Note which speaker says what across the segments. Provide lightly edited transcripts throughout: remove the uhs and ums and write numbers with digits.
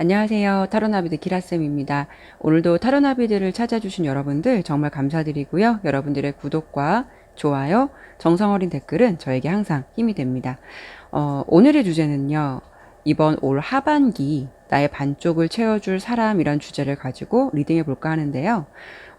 Speaker 1: 안녕하세요. 타로나비드 기라쌤입니다. 오늘도 타로나비드를 찾아주신 여러분들 정말 감사드리고요. 여러분들의 구독과 좋아요, 정성어린 댓글은 저에게 항상 힘이 됩니다. 오늘의 주제는요. 이번 올 하반기 나의 반쪽을 채워줄 사람이란 주제를 가지고 리딩해 볼까 하는데요.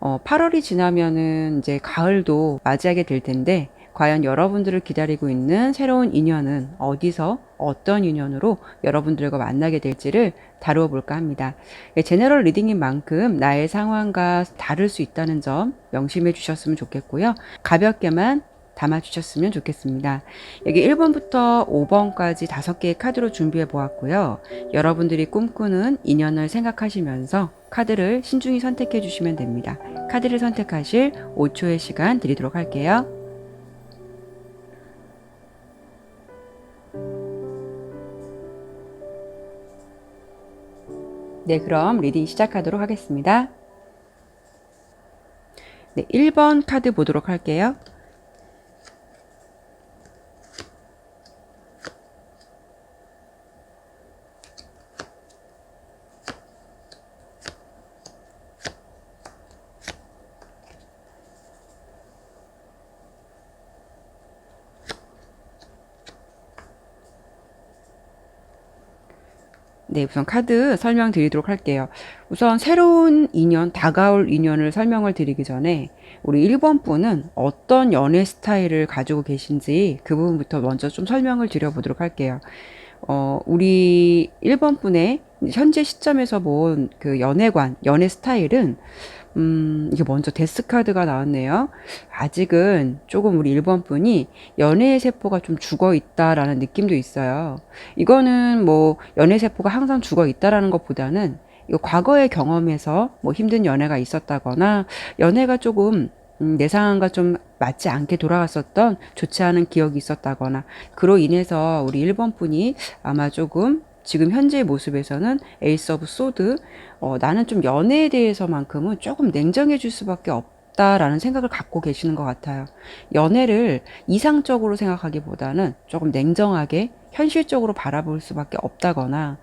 Speaker 1: 8월이 지나면은 이제 가을도 맞이하게 될 텐데 과연 여러분들을 기다리고 있는 새로운 인연은 어디서 어떤 인연으로 여러분들과 만나게 될지를 다루어 볼까 합니다. 제너럴 리딩인 만큼 나의 상황과 다를 수 있다는 점 명심해 주셨으면 좋겠고요. 가볍게만 담아 주셨으면 좋겠습니다. 여기 1번부터 5번까지 5개의 카드로 준비해 보았고요. 여러분들이 꿈꾸는 인연을 생각하시면서 카드를 신중히 선택해 주시면 됩니다. 카드를 선택하실 5초의 시간 드리도록 할게요. 네, 그럼 리딩 시작하도록 하겠습니다. 네, 1번 카드 보도록 할게요. 네, 우선 카드 설명드리도록 할게요. 우선 새로운 인연, 다가올 인연을 설명을 드리기 전에 우리 1번 분은 어떤 연애 스타일을 가지고 계신지 그 부분부터 먼저 좀 설명을 드려보도록 할게요. 우리 1번 분의 현재 시점에서 본 그 연애관, 연애 스타일은 이게 먼저 데스 카드가 나왔네요. 아직은 조금 우리 1번 분이 연애의 세포가 좀 죽어 있다라는 느낌도 있어요. 이거는 뭐 연애 세포가 항상 죽어 있다라는 것보다는 이거 과거의 경험에서 뭐 힘든 연애가 있었다거나 연애가 조금 내 상황과 좀 맞지 않게 돌아갔었던 좋지 않은 기억이 있었다거나 그로 인해서 우리 1번 분이 아마 조금 지금 현재의 모습에서는 에이스 오브 소드 나는 좀 연애에 대해서만큼은 조금 냉정해 줄 수밖에 없다라는 생각을 갖고 계시는 것 같아요. 연애를 이상적으로 생각하기보다는 조금 냉정하게 현실적으로 바라볼 수밖에 없다거나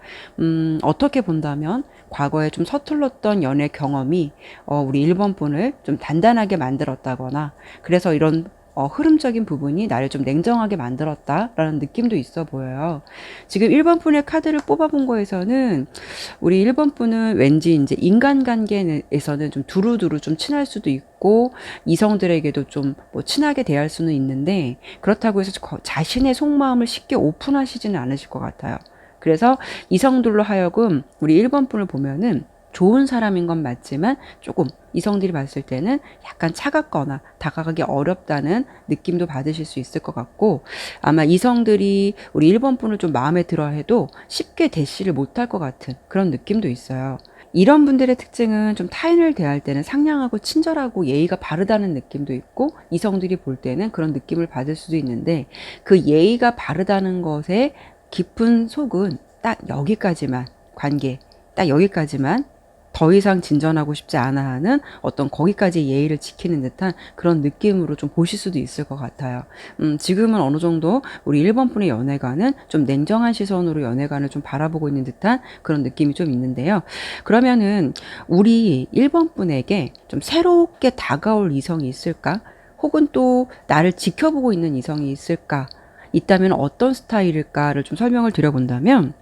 Speaker 1: 어떻게 본다면 과거에 좀 서툴렀던 연애 경험이 우리 1번 분을 좀 단단하게 만들었다거나 그래서 이런 흐름적인 부분이 나를 좀 냉정하게 만들었다라는 느낌도 있어 보여요. 지금 1번 분의 카드를 뽑아본 거에서는 우리 1번 분은 왠지 이제 인간관계에서는 좀 두루두루 좀 친할 수도 있고 이성들에게도 좀 뭐 친하게 대할 수는 있는데 그렇다고 해서 자신의 속마음을 쉽게 오픈하시지는 않으실 것 같아요. 그래서 이성들로 하여금 우리 1번 분을 보면은 좋은 사람인 건 맞지만 조금 이성들이 봤을 때는 약간 차갑거나 다가가기 어렵다는 느낌도 받으실 수 있을 것 같고 아마 이성들이 우리 1번 분을 좀 마음에 들어 해도 쉽게 대시를 못할 것 같은 그런 느낌도 있어요. 이런 분들의 특징은 좀 타인을 대할 때는 상냥하고 친절하고 예의가 바르다는 느낌도 있고 이성들이 볼 때는 그런 느낌을 받을 수도 있는데 그 예의가 바르다는 것의 깊은 속은 딱 여기까지만 관계 딱 여기까지만 더 이상 진전하고 싶지 않아 하는 어떤 거기까지 예의를 지키는 듯한 그런 느낌으로 좀 보실 수도 있을 것 같아요. 지금은 어느 정도 우리 1번 분의 연애관은 좀 냉정한 시선으로 연애관을 좀 바라보고 있는 듯한 그런 느낌이 좀 있는데요. 그러면은 우리 1번 분에게 좀 새롭게 다가올 이성이 있을까? 혹은 또 나를 지켜보고 있는 이성이 있을까? 있다면 어떤 스타일일까를 좀 설명을 드려본다면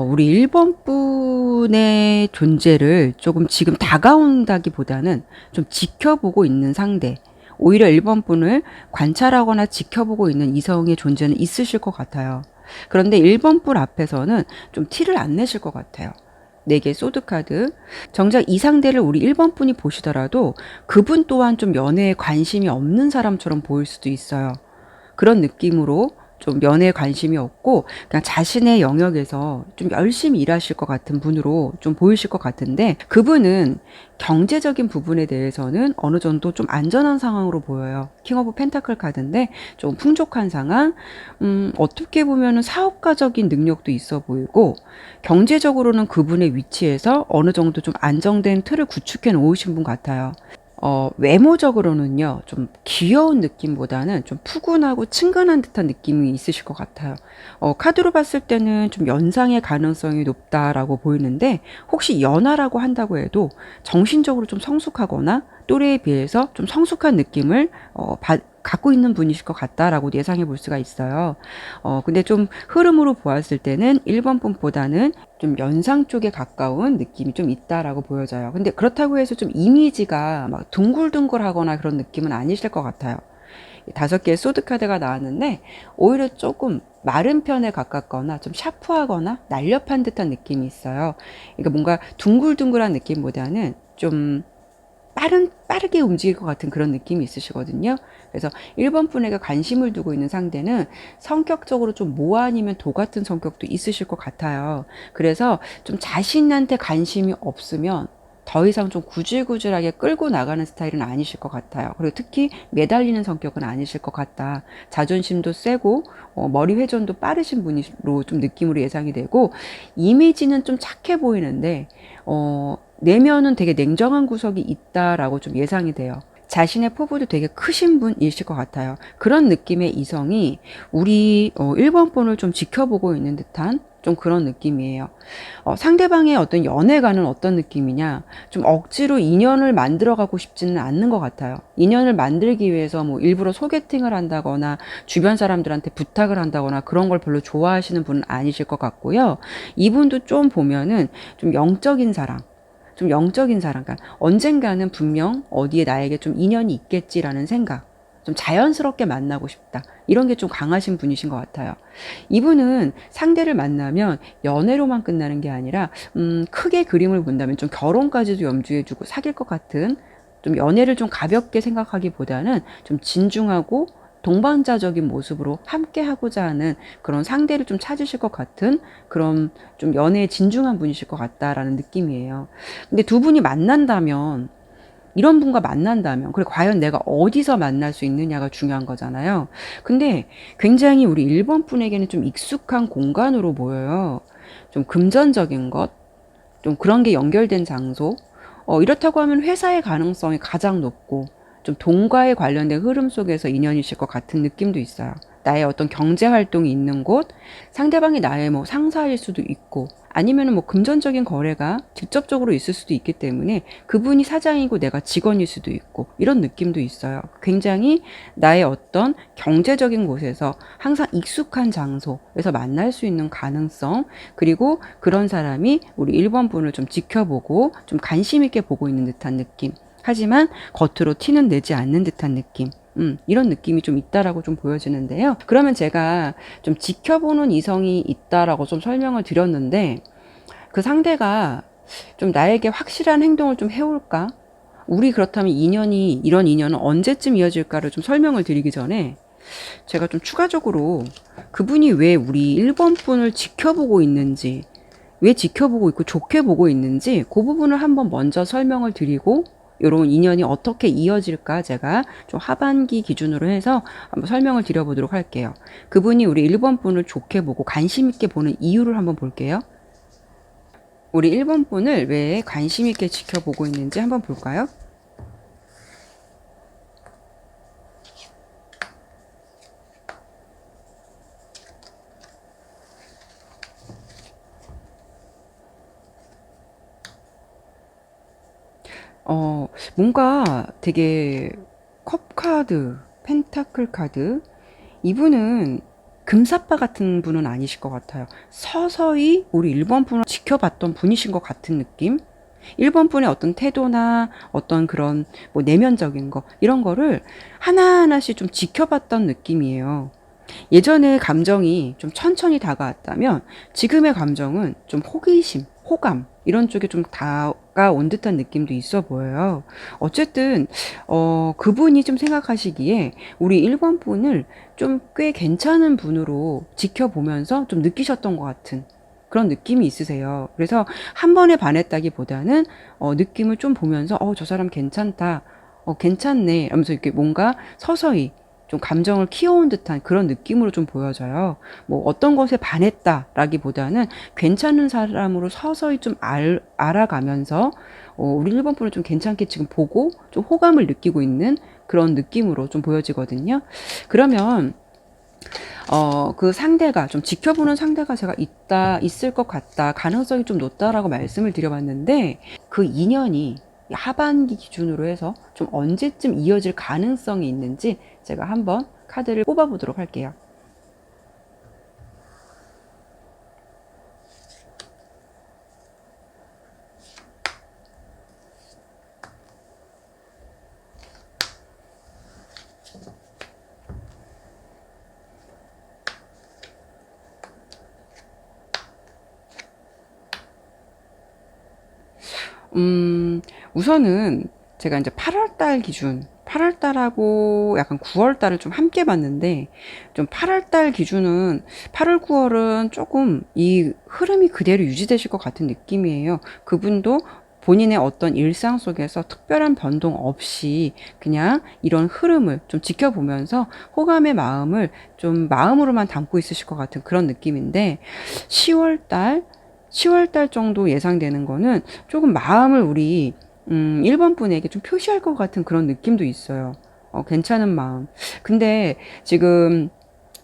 Speaker 1: 우리 1번 분의 존재를 조금 지금 다가온다기보다는 좀 지켜보고 있는 상대, 오히려 1번 분을 관찰하거나 지켜보고 있는 이성의 존재는 있으실 것 같아요. 그런데 1번 분 앞에서는 좀 티를 안 내실 것 같아요. 4개 소드카드. 정작 이 상대를 우리 1번 분이 보시더라도 그분 또한 좀 연애에 관심이 없는 사람처럼 보일 수도 있어요. 그런 느낌으로 좀 연애에 관심이 없고 그냥 자신의 영역에서 좀 열심히 일하실 것 같은 분으로 좀 보이실 것 같은데 그분은 경제적인 부분에 대해서는 어느 정도 좀 안전한 상황으로 보여요. 킹 오브 펜타클 카드인데 좀 풍족한 상황, 어떻게 보면은 사업가적인 능력도 있어 보이고 경제적으로는 그분의 위치에서 어느 정도 좀 안정된 틀을 구축해 놓으신 분 같아요. 외모적으로는요, 좀 귀여운 느낌보다는 좀 푸근하고 친근한 듯한 느낌이 있으실 것 같아요. 카드로 봤을 때는 좀 연상의 가능성이 높다라고 보이는데, 혹시 연하라고 한다고 해도 정신적으로 좀 성숙하거나 또래에 비해서 좀 성숙한 느낌을 갖고 있는 분이실 것 같다라고 예상해 볼 수가 있어요. 근데 좀 흐름으로 보았을 때는 1번 분보다는 좀 연상 쪽에 가까운 느낌이 좀 있다라고 보여져요. 근데 그렇다고 해서 좀 이미지가 막 둥글둥글하거나 그런 느낌은 아니실 것 같아요. 5개의 소드 카드가 나왔는데 오히려 조금 마른 편에 가깝거나 좀 샤프하거나 날렵한 듯한 느낌이 있어요. 그러니까 뭔가 둥글둥글한 느낌보다는 좀 빠르게 움직일 것 같은 그런 느낌이 있으시거든요. 그래서 1번 분에게 관심을 두고 있는 상대는 성격적으로 좀 모 아니면 도 같은 성격도 있으실 것 같아요. 그래서 좀 자신한테 관심이 없으면 더 이상 좀 구질구질하게 끌고 나가는 스타일은 아니실 것 같아요. 그리고 특히 매달리는 성격은 아니실 것 같다. 자존심도 세고 머리 회전도 빠르신 분으로 좀 느낌으로 예상이 되고, 이미지는 좀 착해 보이는데 내면은 되게 냉정한 구석이 있다라고 좀 예상이 돼요. 자신의 포부도 되게 크신 분이실 것 같아요. 그런 느낌의 이성이 우리 1번 분을 좀 지켜보고 있는 듯한 좀 그런 느낌이에요. 상대방의 어떤 연애관은 어떤 느낌이냐? 좀 억지로 인연을 만들어가고 싶지는 않는 것 같아요. 인연을 만들기 위해서 뭐 일부러 소개팅을 한다거나 주변 사람들한테 부탁을 한다거나 그런 걸 별로 좋아하시는 분은 아니실 것 같고요. 이분도 좀 보면은 좀 영적인 사랑, 좀 영적인 사람, 그러니까 언젠가는 분명 어디에 나에게 좀 인연이 있겠지라는 생각, 좀 자연스럽게 만나고 싶다. 이런 게 좀 강하신 분이신 것 같아요. 이분은 상대를 만나면 연애로만 끝나는 게 아니라, 크게 그림을 본다면 좀 결혼까지도 염두에 두고 사귈 것 같은, 좀 연애를 좀 가볍게 생각하기보다는 좀 진중하고 동반자적인 모습으로 함께 하고자 하는 그런 상대를 좀 찾으실 것 같은 그런 좀 연애에 진중한 분이실 것 같다라는 느낌이에요. 근데 두 분이 만난다면, 이런 분과 만난다면, 그래, 과연 내가 어디서 만날 수 있느냐가 중요한 거잖아요. 근데 굉장히 우리 1번 분에게는 좀 익숙한 공간으로 보여요. 좀 금전적인 것, 좀 그런 게 연결된 장소. 이렇다고 하면 회사의 가능성이 가장 높고, 좀 돈과에 관련된 흐름 속에서 인연이실 것 같은 느낌도 있어요. 나의 어떤 경제 활동이 있는 곳, 상대방이 나의 뭐 상사일 수도 있고, 아니면은 뭐 금전적인 거래가 직접적으로 있을 수도 있기 때문에 그분이 사장이고 내가 직원일 수도 있고, 이런 느낌도 있어요. 굉장히 나의 어떤 경제적인 곳에서 항상 익숙한 장소에서 만날 수 있는 가능성, 그리고 그런 사람이 우리 1번 분을 좀 지켜보고 좀 관심 있게 보고 있는 듯한 느낌. 하지만 겉으로 티는 내지 않는 듯한 느낌. 이런 느낌이 좀 있다라고 좀 보여지는데요. 그러면 제가 좀 지켜보는 이성이 있다라고 좀 설명을 드렸는데, 그 상대가 좀 나에게 확실한 행동을 좀 해올까? 우리 그렇다면 이런 인연은 언제쯤 이어질까를 좀 설명을 드리기 전에 제가 좀 추가적으로 그분이 왜 우리 1번 분을 지켜보고 있는지, 왜 지켜보고 있고 좋게 보고 있는지 그 부분을 한번 먼저 설명을 드리고, 요런 인연이 어떻게 이어질까 제가 좀 하반기 기준으로 해서 한번 설명을 드려보도록 할게요. 그분이 우리 1번 분을 좋게 보고 관심 있게 보는 이유를 한번 볼게요. 우리 1번 분을 왜 관심 있게 지켜보고 있는지 한번 볼까요? 뭔가 되게 컵 카드, 펜타클 카드, 이분은 금사빠 같은 분은 아니실 것 같아요. 서서히 우리 1번 분을 지켜봤던 분이신 것 같은 느낌? 1번 분의 어떤 태도나 어떤 그런 뭐 내면적인 거, 이런 거를 하나하나씩 좀 지켜봤던 느낌이에요. 예전에 감정이 좀 천천히 다가왔다면 지금의 감정은 좀 호기심, 호감 이런 쪽에 좀 다가온 듯한 느낌도 있어 보여요. 어쨌든 그분이 좀 생각하시기에 우리 1번 분을 좀 꽤 괜찮은 분으로 지켜보면서 좀 느끼셨던 것 같은 그런 느낌이 있으세요. 그래서 한 번에 반했다기보다는 느낌을 좀 보면서 저 사람 괜찮다. 괜찮네. 하면서 이렇게 뭔가 서서히 좀 감정을 키워온 듯한 그런 느낌으로 좀 보여져요. 뭐 어떤 것에 반했다라기보다는 괜찮은 사람으로 서서히 좀 알아가면서 우리 1번 분을 좀 괜찮게 지금 보고 좀 호감을 느끼고 있는 그런 느낌으로 좀 보여지거든요. 그러면 그 상대가 좀 지켜보는 상대가 제가 있을 것 같다, 가능성이 좀 높다라고 말씀을 드려봤는데 그 인연이 하반기 기준으로 해서 좀 언제쯤 이어질 가능성이 있는지 제가 한번 카드를 뽑아보도록 할게요. 우선은 제가 이제 8월 달 기준, 8월 달하고 약간 9월 달을 좀 함께 봤는데, 좀 8월 달 기준은 8월, 9월은 조금 이 흐름이 그대로 유지되실 것 같은 느낌이에요. 그분도 본인의 어떤 일상 속에서 특별한 변동 없이 그냥 이런 흐름을 좀 지켜보면서 호감의 마음을 좀 마음으로만 담고 있으실 것 같은 그런 느낌인데, 10월 달, 10월 달 정도 예상되는 거는 조금 마음을 우리 1번 분에게 좀 표시할 것 같은 그런 느낌도 있어요. 괜찮은 마음. 근데 지금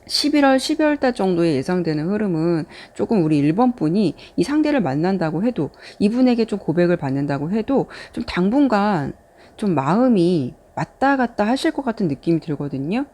Speaker 1: 11월, 12월 달 정도에 예상되는 흐름은 조금 우리 1번 분이 이 상대를 만난다고 해도, 이분에게 좀 고백을 받는다고 해도 좀 당분간 좀 마음이 왔다 갔다 하실 것 같은 느낌이 들거든요.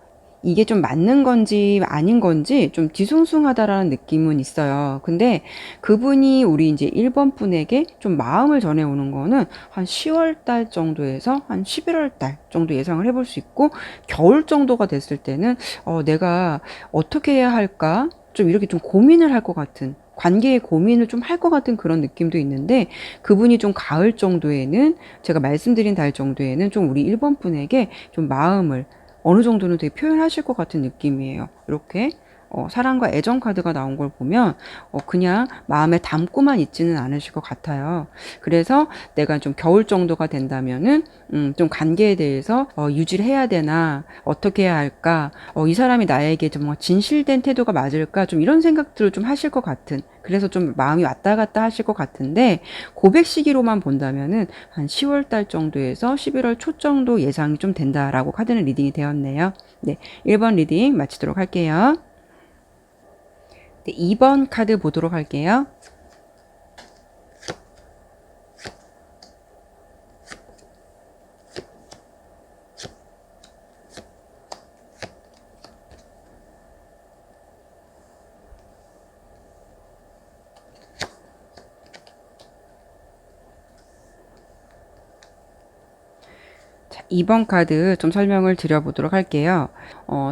Speaker 1: 이게 좀 맞는 건지 아닌 건지 좀 뒤숭숭하다라는 느낌은 있어요. 근데 그분이 우리 이제 1번 분에게 좀 마음을 전해오는 거는 한 10월 달 정도에서 한 11월 달 정도 예상을 해볼 수 있고, 겨울 정도가 됐을 때는 내가 어떻게 해야 할까? 좀 이렇게 좀 고민을 할 것 같은, 관계의 고민을 좀 할 것 같은 그런 느낌도 있는데, 그분이 좀 가을 정도에는, 제가 말씀드린 달 정도에는 좀 우리 1번 분에게 좀 마음을 어느 정도는 되게 표현하실 것 같은 느낌이에요. 이렇게 사랑과 애정 카드가 나온 걸 보면 그냥 마음에 담고만 있지는 않으실 것 같아요. 그래서 내가 좀 겨울 정도가 된다면은 좀 관계에 대해서 유지를 해야 되나, 어떻게 해야 할까, 이 사람이 나에게 정말 진실된 태도가 맞을까, 좀 이런 생각들을 좀 하실 것 같은, 그래서 좀 마음이 왔다 갔다 하실 것 같은데, 고백 시기로만 본다면은 한 10월 달 정도에서 11월 초 정도 예상이 좀 된다라고 카드는 리딩이 되었네요. 네, 1번 리딩 마치도록 할게요. 네, 2번 카드 보도록 할게요. 자, 2번 카드 좀 설명을 드려보도록 할게요.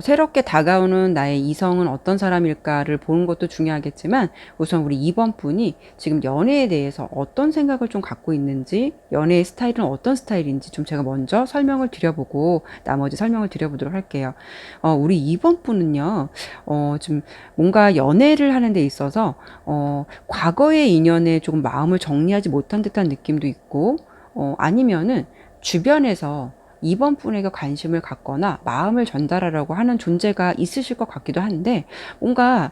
Speaker 1: 새롭게 다가오는 나의 이성은 어떤 사람일까를 보는 것도 중요하겠지만, 우선 우리 2번 분이 지금 연애에 대해서 어떤 생각을 좀 갖고 있는지, 연애의 스타일은 어떤 스타일인지 좀 제가 먼저 설명을 드려보고 나머지 설명을 드려보도록 할게요. 우리 2번 분은요, 좀 뭔가 연애를 하는 데 있어서 과거의 인연에 조금 마음을 정리하지 못한 듯한 느낌도 있고, 아니면은 주변에서 2번 분에게 관심을 갖거나 마음을 전달하려고 하는 존재가 있으실 것 같기도 한데, 뭔가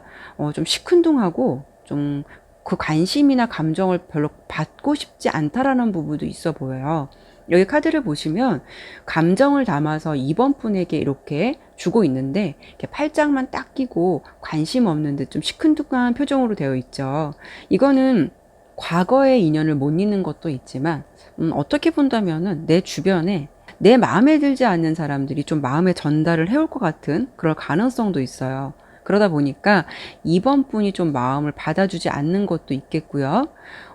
Speaker 1: 좀 시큰둥하고 좀 그 관심이나 감정을 별로 받고 싶지 않다라는 부분도 있어 보여요. 여기 카드를 보시면 감정을 담아서 2번 분에게 이렇게 주고 있는데, 이렇게 팔짱만 딱 끼고 관심 없는 듯 좀 시큰둥한 표정으로 되어 있죠. 이거는 과거의 인연을 못 잊는 것도 있지만, 어떻게 본다면은 내 주변에 내 마음에 들지 않는 사람들이 좀 마음에 전달을 해올 것 같은 그럴 가능성도 있어요. 그러다 보니까 2번 분이 좀 마음을 받아주지 않는 것도 있겠고요.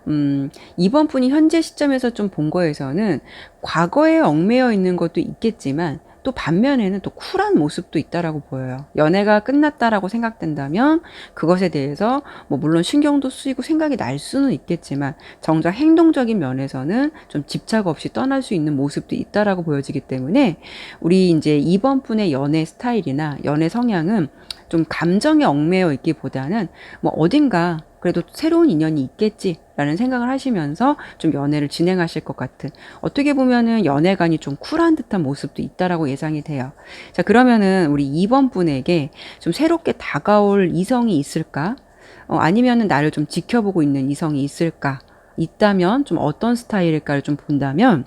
Speaker 1: 2번 분이 현재 시점에서 좀 본 거에서는 과거에 얽매여 있는 것도 있겠지만, 또 반면에는 또 쿨한 모습도 있다라고 보여요. 연애가 끝났다라고 생각된다면 그것에 대해서 뭐 물론 신경도 쓰이고 생각이 날 수는 있겠지만, 정작 행동적인 면에서는 좀 집착 없이 떠날 수 있는 모습도 있다라고 보여지기 때문에, 우리 이제 2번 분의 연애 스타일이나 연애 성향은 좀 감정에 얽매여 있기보다는 뭐 어딘가 그래도 새로운 인연이 있겠지라는 생각을 하시면서 좀 연애를 진행하실 것 같은, 어떻게 보면은 연애관이 좀 쿨한 듯한 모습도 있다라고 예상이 돼요. 자, 그러면은 우리 2번 분에게 좀 새롭게 다가올 이성이 있을까? 아니면은 나를 좀 지켜보고 있는 이성이 있을까? 있다면 좀 어떤 스타일일까를 좀 본다면,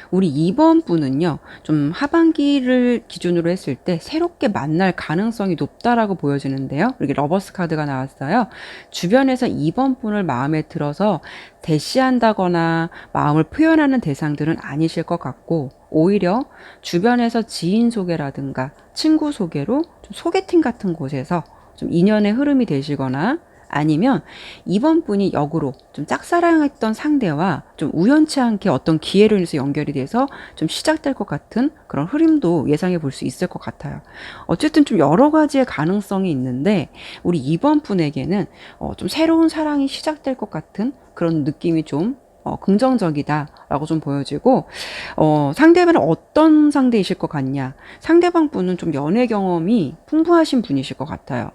Speaker 1: 우리 2번 분은요, 좀 하반기를 기준으로 했을 때 새롭게 만날 가능성이 높다라고 보여지는데요. 이렇게 러버스 카드가 나왔어요. 주변에서 2번 분을 마음에 들어서 대시한다거나 마음을 표현하는 대상들은 아니실 것 같고, 오히려 주변에서 지인 소개라든가 친구 소개로 좀 소개팅 같은 곳에서 좀 인연의 흐름이 되시거나, 아니면 이번 분이 역으로 좀 짝사랑했던 상대와 좀 우연치 않게 어떤 기회로 인해서 연결이 돼서 좀 시작될 것 같은 그런 흐름도 예상해 볼 수 있을 것 같아요. 어쨌든 좀 여러 가지의 가능성이 있는데, 우리 이번 분에게는 좀 새로운 사랑이 시작될 것 같은 그런 느낌이 좀 긍정적이다라고 좀 보여지고, 상대방은 어떤 상대이실 것 같냐? 상대방 분은 좀 연애 경험이 풍부하신 분이실 것 같아요.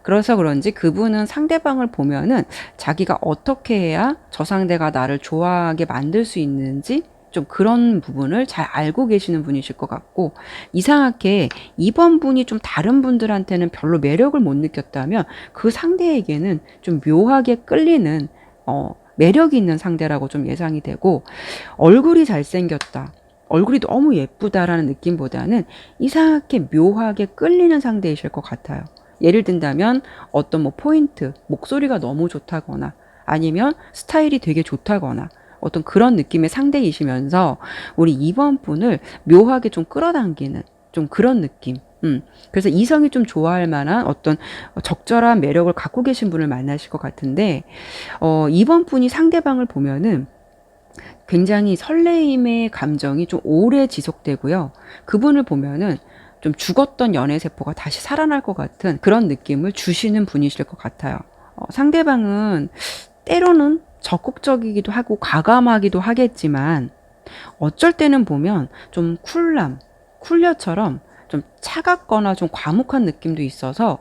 Speaker 1: 그래서 그런지 그분은 상대방을 보면은 자기가 어떻게 해야 저 상대가 나를 좋아하게 만들 수 있는지 좀 그런 부분을 잘 알고 계시는 분이실 것 같고, 이상하게 이번 분이 좀 다른 분들한테는 별로 매력을 못 느꼈다면 그 상대에게는 좀 묘하게 끌리는 매력이 있는 상대라고 좀 예상이 되고, 얼굴이 잘생겼다, 얼굴이 너무 예쁘다라는 느낌보다는 이상하게 묘하게 끌리는 상대이실 것 같아요. 예를 든다면 어떤 뭐 포인트, 목소리가 너무 좋다거나 아니면 스타일이 되게 좋다거나 어떤 그런 느낌의 상대이시면서 우리 2번 분을 묘하게 좀 끌어당기는 좀 그런 느낌. 그래서 이성이 좀 좋아할 만한 어떤 적절한 매력을 갖고 계신 분을 만나실 것 같은데, 2번 분이 상대방을 보면은 굉장히 설레임의 감정이 좀 오래 지속되고요. 그분을 보면은 좀 죽었던 연애 세포가 다시 살아날 것 같은 그런 느낌을 주시는 분이실 것 같아요. 상대방은 때로는 적극적이기도 하고 과감하기도 하겠지만, 어쩔 때는 보면 좀 쿨녀처럼 좀 차갑거나 좀 과묵한 느낌도 있어서,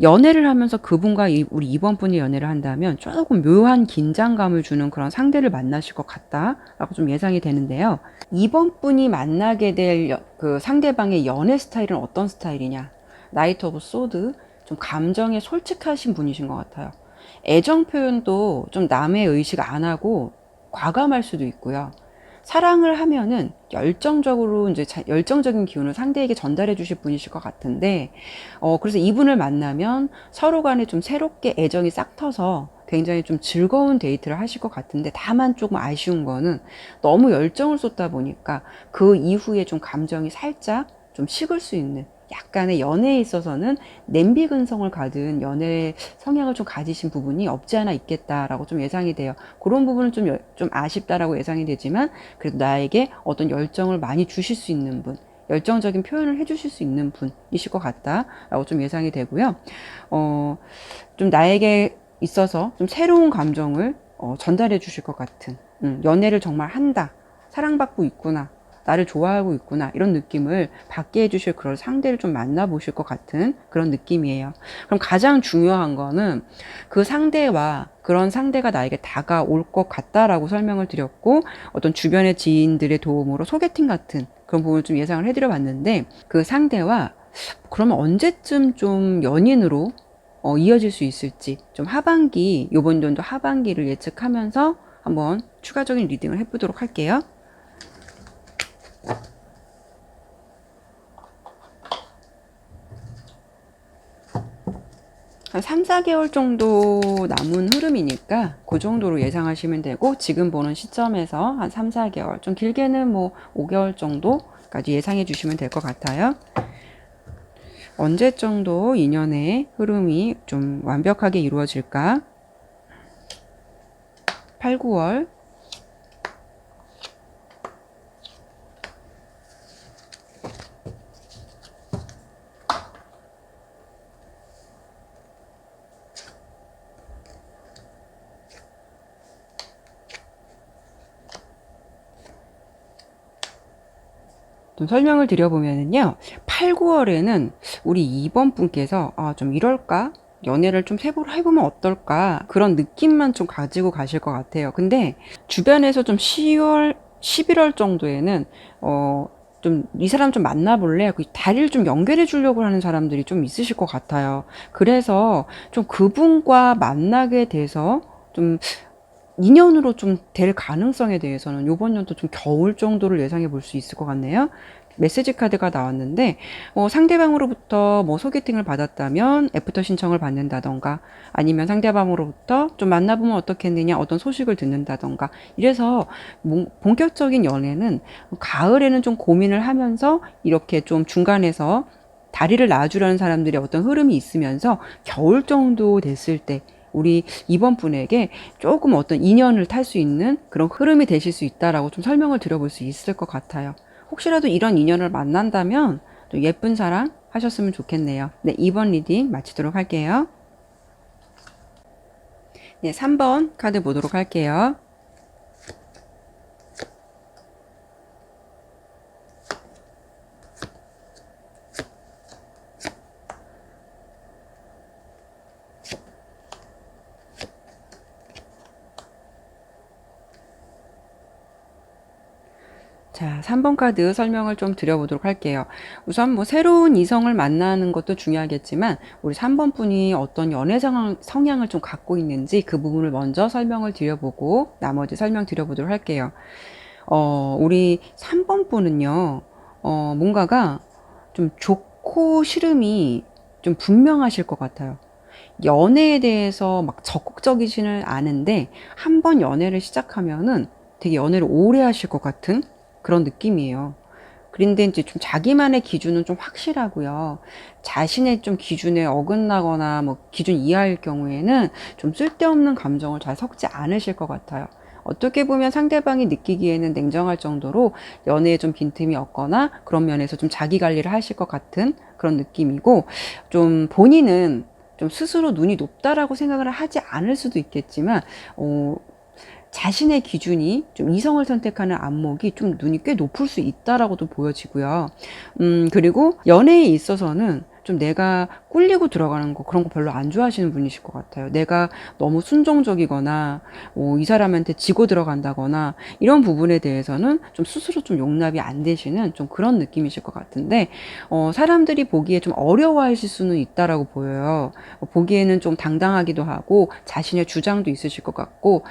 Speaker 1: 연애를 하면서 그분과 우리 이번 분이 연애를 한다면 조금 묘한 긴장감을 주는 그런 상대를 만나실 것 같다라고 좀 예상이 되는데요. 이번 분이 만나게 될 그 상대방의 연애 스타일은 어떤 스타일이냐? 나이트 오브 소드, 좀 감정에 솔직하신 분이신 것 같아요. 애정 표현도 좀 남의 의식 안 하고 과감할 수도 있고요. 사랑을 하면은 열정적으로 이제 열정적인 기운을 상대에게 전달해 주실 분이실 것 같은데, 그래서 이분을 만나면 서로 간에 좀 새롭게 애정이 싹 터서 굉장히 좀 즐거운 데이트를 하실 것 같은데, 다만 조금 아쉬운 거는 너무 열정을 쏟다 보니까 그 이후에 좀 감정이 살짝 좀 식을 수 있는, 약간의 연애에 있어서는 냄비 근성을 가진 연애 성향을 좀 가지신 부분이 없지 않아 있겠다라고 좀 예상이 돼요. 그런 부분은 좀 아쉽다라고 예상이 되지만, 그래도 나에게 어떤 열정을 많이 주실 수 있는 분, 열정적인 표현을 해주실 수 있는 분이실 것 같다라고 좀 예상이 되고요. 좀 나에게 있어서 좀 새로운 감정을 전달해 주실 것 같은, 연애를 정말 한다, 사랑받고 있구나, 나를 좋아하고 있구나, 이런 느낌을 받게 해주실 그런 상대를 좀 만나보실 것 같은 그런 느낌이에요. 그럼 가장 중요한 거는 그 상대와 그런 상대가 나에게 다가올 것 같다라고 설명을 드렸고, 어떤 주변의 지인들의 도움으로 소개팅 같은 그런 부분을 좀 예상을 해드려 봤는데, 그 상대와 그러면 언제쯤 좀 연인으로 이어질 수 있을지, 좀 하반기, 요번 연도 하반기를 예측하면서 한번 추가적인 리딩을 해보도록 할게요. 한 3, 4개월 정도 남은 흐름이니까 그 정도로 예상하시면 되고, 지금 보는 시점에서 한 3, 4개월, 좀 길게는 뭐 5개월 정도까지 예상해 주시면 될 것 같아요. 언제 정도 인연의 흐름이 좀 완벽하게 이루어질까? 8, 9월. 좀 설명을 드려보면은요, 8, 9월에는 우리 2번 분께서 좀 이럴까? 연애를 좀 해보면 어떨까? 그런 느낌만 좀 가지고 가실 것 같아요. 근데 주변에서 좀 10월, 11월 정도에는, 좀 이 사람 좀 만나볼래? 그 다리를 좀 연결해 주려고 하는 사람들이 좀 있으실 것 같아요. 그래서 좀 그분과 만나게 돼서 좀 인연으로 좀 될 가능성에 대해서는 요번 연도 좀 겨울 정도를 예상해 볼 수 있을 것 같네요. 메시지 카드가 나왔는데, 상대방으로부터 뭐 소개팅을 받았다면 애프터 신청을 받는다던가, 아니면 상대방으로부터 좀 만나보면 어떻겠느냐 어떤 소식을 듣는다던가, 이래서 본격적인 연애는 가을에는 좀 고민을 하면서 이렇게 좀 중간에서 다리를 놔주려는 사람들의 어떤 흐름이 있으면서 겨울 정도 됐을 때 우리 이번 분에게 조금 어떤 인연을 탈 수 있는 그런 흐름이 되실 수 있다라고 좀 설명을 드려볼 수 있을 것 같아요. 혹시라도 이런 인연을 만난다면 또 예쁜 사랑 하셨으면 좋겠네요. 네, 2번 리딩 마치도록 할게요. 네, 3번 카드 보도록 할게요. 자, 3번 카드 설명을 좀 드려보도록 할게요. 우선 뭐 새로운 이성을 만나는 것도 중요하겠지만 우리 3번 분이 어떤 연애 성향을 좀 갖고 있는지 그 부분을 먼저 설명을 드려보고 나머지 설명 드려보도록 할게요. 우리 3번 분은요, 뭔가가 좀 좋고 싫음이 좀 분명하실 것 같아요. 연애에 대해서 막 적극적이지는 않은데 한 번 연애를 시작하면은 되게 연애를 오래 하실 것 같은 그런 느낌이에요. 그런데 이제 좀 자기만의 기준은 좀 확실하고요. 자신의 좀 기준에 어긋나거나 뭐 기준 이하일 경우에는 좀 쓸데없는 감정을 잘 섞지 않으실 것 같아요. 어떻게 보면 상대방이 느끼기에는 냉정할 정도로 연애에 좀 빈틈이 없거나 그런 면에서 좀 자기 관리를 하실 것 같은 그런 느낌이고, 좀 본인은 좀 스스로 눈이 높다라고 생각을 하지 않을 수도 있겠지만, 어, 자신의 기준이 좀 이성을 선택하는 안목이 좀 눈이 꽤 높을 수 있다라고도 보여지고요. 그리고 연애에 있어서는 좀 내가 꿀리고 들어가는 거 그런 거 별로 안 좋아하시는 분이실 것 같아요. 내가 너무 순종적이거나 이 사람한테 지고 들어간다거나 이런 부분에 대해서는 좀 스스로 좀 용납이 안 되시는 좀 그런 느낌이실 것 같은데, 사람들이 보기에 좀 어려워하실 수는 있다라고 보여요. 보기에는 좀 당당하기도 하고 자신의 주장도 있으실 것 같고,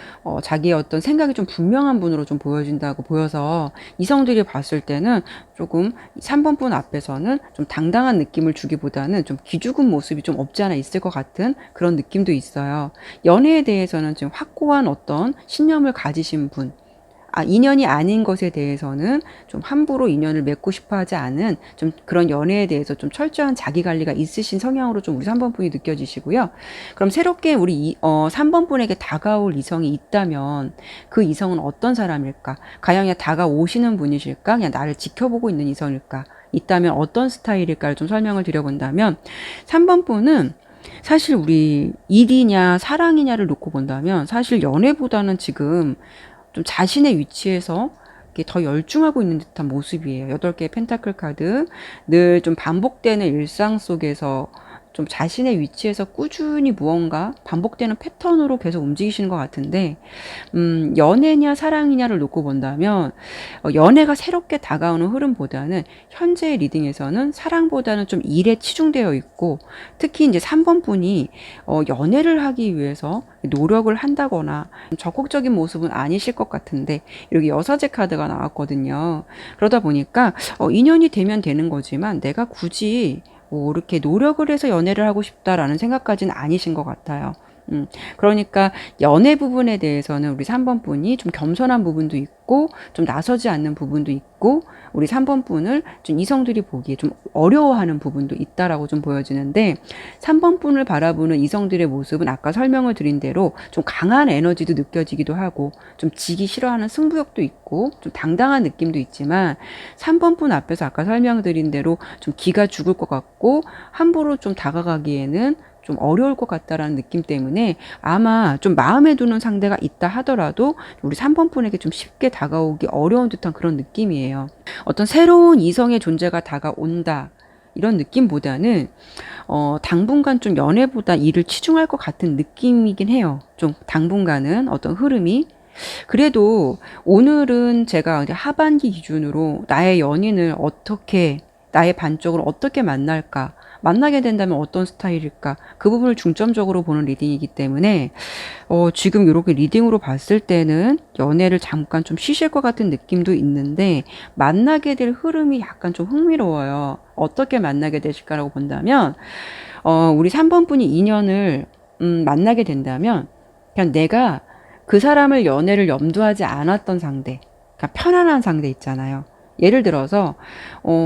Speaker 1: 자기의 어떤 생각이 좀 분명한 분으로 좀 보여진다고 보여서 이성들이 봤을 때는 조금 3번 분 앞에서는 좀 당당한 느낌을 주기보다는 좀 기죽은 모습이 좀 없지 않아 있을 것 같은 그런 느낌도 있어요. 연애에 대해서는 좀 확고한 어떤 신념을 가지신 분, 인연이 아닌 것에 대해서는 좀 함부로 인연을 맺고 싶어 하지 않은 좀 그런 연애에 대해서 좀 철저한 자기 관리가 있으신 성향으로 좀 우리 3번 분이 느껴지시고요. 그럼 새롭게 우리 3번 분에게 다가올 이성이 있다면 그 이성은 어떤 사람일까? 과연 그냥 다가오시는 분이실까? 그냥 나를 지켜보고 있는 이성일까? 있다면 어떤 스타일일까를 좀 설명을 드려본다면, 3번 분은 사실 우리 일이냐 사랑이냐를 놓고 본다면 사실 연애보다는 지금 좀 자신의 위치에서 더 열중하고 있는 듯한 모습이에요. 8개의 펜타클 카드. 늘 좀 반복되는 일상 속에서 좀 자신의 위치에서 꾸준히 무언가 반복되는 패턴으로 계속 움직이시는 것 같은데, 연애냐 사랑이냐를 놓고 본다면, 연애가 새롭게 다가오는 흐름보다는 현재의 리딩에서는 사랑보다는 좀 일에 치중되어 있고, 특히 이제 3번 분이 연애를 하기 위해서 노력을 한다거나 적극적인 모습은 아니실 것 같은데, 여기 여사제 카드가 나왔거든요. 그러다 보니까 인연이 되면 되는 거지만 내가 굳이 뭐 이렇게 노력을 해서 연애를 하고 싶다라는 생각까지는 아니신 것 같아요. 그러니까 연애 부분에 대해서는 우리 3번 분이 좀 겸손한 부분도 있고 좀 나서지 않는 부분도 있고, 우리 3번 분을 좀 이성들이 보기에 좀 어려워하는 부분도 있다라고 좀 보여지는데, 3번 분을 바라보는 이성들의 모습은 아까 설명을 드린 대로 좀 강한 에너지도 느껴지기도 하고 좀 지기 싫어하는 승부욕도 있고 좀 당당한 느낌도 있지만, 3번 분 앞에서 아까 설명드린 대로 좀 기가 죽을 것 같고 함부로 좀 다가가기에는 좀 어려울 것 같다라는 느낌 때문에 아마 좀 마음에 두는 상대가 있다 하더라도 우리 3번 분에게 좀 쉽게 다가오기 어려운 듯한 그런 느낌이에요. 어떤 새로운 이성의 존재가 다가온다, 이런 느낌보다는 당분간 좀 연애보다 일을 치중할 것 같은 느낌이긴 해요. 좀 당분간은 어떤 흐름이. 그래도 오늘은 제가 이제 하반기 기준으로 나의 연인을 어떻게, 나의 반쪽을 어떻게 만날까, 만나게 된다면 어떤 스타일일까, 그 부분을 중점적으로 보는 리딩이기 때문에 지금 이렇게 리딩으로 봤을 때는 연애를 잠깐 좀 쉬실 것 같은 느낌도 있는데, 만나게 될 흐름이 약간 좀 흥미로워요. 어떻게 만나게 되실까라고 본다면, 우리 3번 분이 인연을 만나게 된다면, 그냥 내가 그 사람을 연애를 염두하지 않았던 상대, 그러니까 편안한 상대 있잖아요. 예를 들어서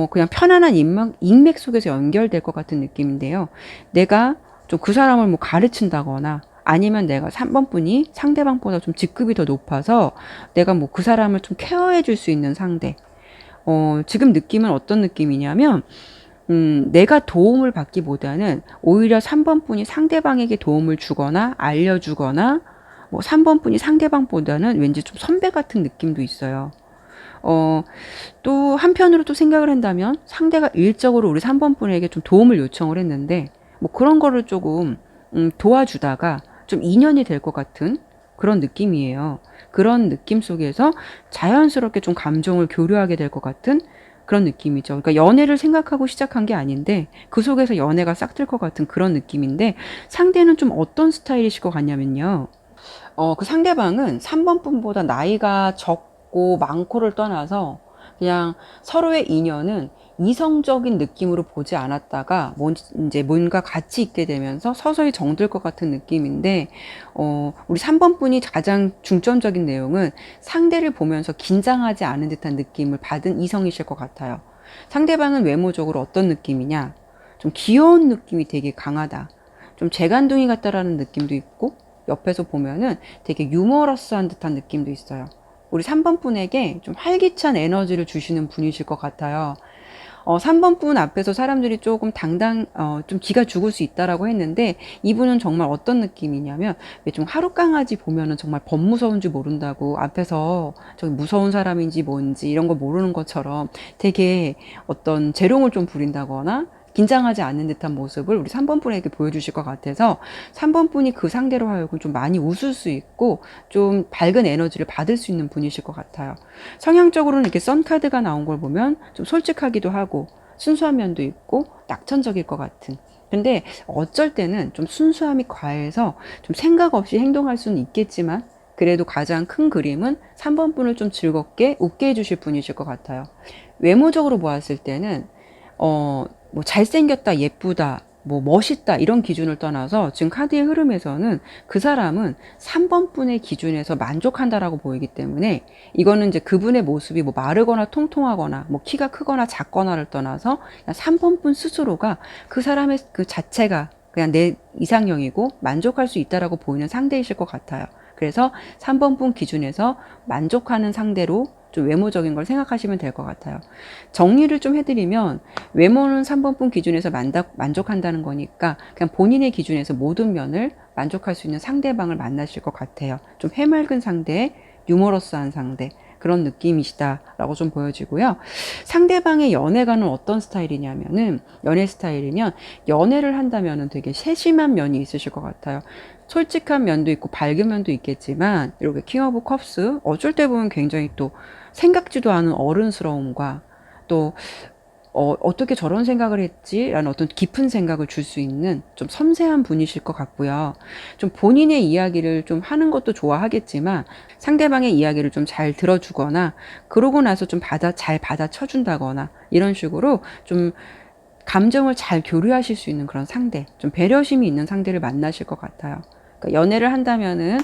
Speaker 1: 그냥 편안한 인맥 속에서 연결될 것 같은 느낌인데요. 내가 좀 그 사람을 뭐 가르친다거나, 아니면 내가 3번 분이 상대방보다 좀 직급이 더 높아서 내가 뭐 그 사람을 좀 케어해 줄 수 있는 상대. 지금 느낌은 어떤 느낌이냐면, 내가 도움을 받기보다는 오히려 3번 분이 상대방에게 도움을 주거나 알려주거나, 뭐 3번 분이 상대방보다는 왠지 좀 선배 같은 느낌도 있어요. 어, 또 한편으로 또 생각을 한다면 상대가 일적으로 우리 3번 분에게 좀 도움을 요청을 했는데, 뭐 그런 거를 조금 도와주다가 좀 인연이 될 것 같은 그런 느낌이에요. 그런 느낌 속에서 자연스럽게 좀 감정을 교류하게 될 것 같은 그런 느낌이죠. 그러니까 연애를 생각하고 시작한 게 아닌데 그 속에서 연애가 싹 틀 것 같은 그런 느낌인데, 상대는 좀 어떤 스타일이실 것 같냐면요. 그 상대방은 3번 분보다 나이가 적고 많고를 떠나서 그냥 서로의 인연은 이성적인 느낌으로 보지 않았다가 이제 뭔가 같이 있게 되면서 서서히 정들 것 같은 느낌인데, 우리 3번 분이 가장 중점적인 내용은 상대를 보면서 긴장하지 않은 듯한 느낌을 받은 이성이실 것 같아요. 상대방은 외모적으로 어떤 느낌이냐? 좀 귀여운 느낌이 되게 강하다. 좀 재간둥이 같다라는 느낌도 있고, 옆에서 보면은 되게 유머러스한 듯한 느낌도 있어요. 우리 3번 분에게 좀 활기찬 에너지를 주시는 분이실 것 같아요. 3번 분 앞에서 사람들이 조금 좀 기가 죽을 수 있다라고 했는데, 이분은 정말 어떤 느낌이냐면, 왜 좀 하루 강아지 보면은 정말 범 무서운 줄 모른다고 앞에서 저기 무서운 사람인지 뭔지 이런 거 모르는 것처럼 되게 어떤 재롱을 좀 부린다거나, 긴장하지 않는 듯한 모습을 우리 3번 분에게 보여주실 것 같아서 3번 분이 그 상대로 하여금 좀 많이 웃을 수 있고 좀 밝은 에너지를 받을 수 있는 분이실 것 같아요. 성향적으로는 이렇게 썬카드가 나온 걸 보면 좀 솔직하기도 하고 순수한 면도 있고 낙천적일 것 같은. 근데 어쩔 때는 좀 순수함이 과해서 좀 생각 없이 행동할 수는 있겠지만, 그래도 가장 큰 그림은 3번 분을 좀 즐겁게 웃게 해주실 분이실 것 같아요. 외모적으로 보았을 때는 뭐 잘생겼다, 예쁘다, 뭐 멋있다 이런 기준을 떠나서 지금 카드의 흐름에서는 그 사람은 3번 분의 기준에서 만족한다라고 보이기 때문에, 이거는 이제 그분의 모습이 뭐 마르거나 통통하거나 뭐 키가 크거나 작거나를 떠나서 그냥 3번 분 스스로가 그 사람의 그 자체가 그냥 내 이상형이고 만족할 수 있다라고 보이는 상대이실 것 같아요. 그래서 3번 분 기준에서 만족하는 상대로 좀 외모적인 걸 생각하시면 될 것 같아요. 정리를 좀 해드리면, 외모는 3번 분 기준에서 만족한다는 거니까 그냥 본인의 기준에서 모든 면을 만족할 수 있는 상대방을 만나실 것 같아요. 좀 해맑은 상대, 유머러스한 상대, 그런 느낌이시다라고 좀 보여지고요. 상대방의 연애관은 어떤 스타일이냐면은, 연애 스타일이면 연애를 한다면은 되게 세심한 면이 있으실 것 같아요. 솔직한 면도 있고 밝은 면도 있겠지만, 이렇게 킹 오브 컵스 어쩔 때 보면 굉장히 또 생각지도 않은 어른스러움과, 또 어떻게 저런 생각을 했지? 라는 어떤 깊은 생각을 줄 수 있는 좀 섬세한 분이실 것 같고요. 좀 본인의 이야기를 좀 하는 것도 좋아하겠지만, 상대방의 이야기를 좀 잘 들어주거나, 그러고 나서 좀 잘 받아쳐준다거나, 이런 식으로 좀 감정을 잘 교류하실 수 있는 그런 상대, 좀 배려심이 있는 상대를 만나실 것 같아요. 그러니까 연애를 한다면은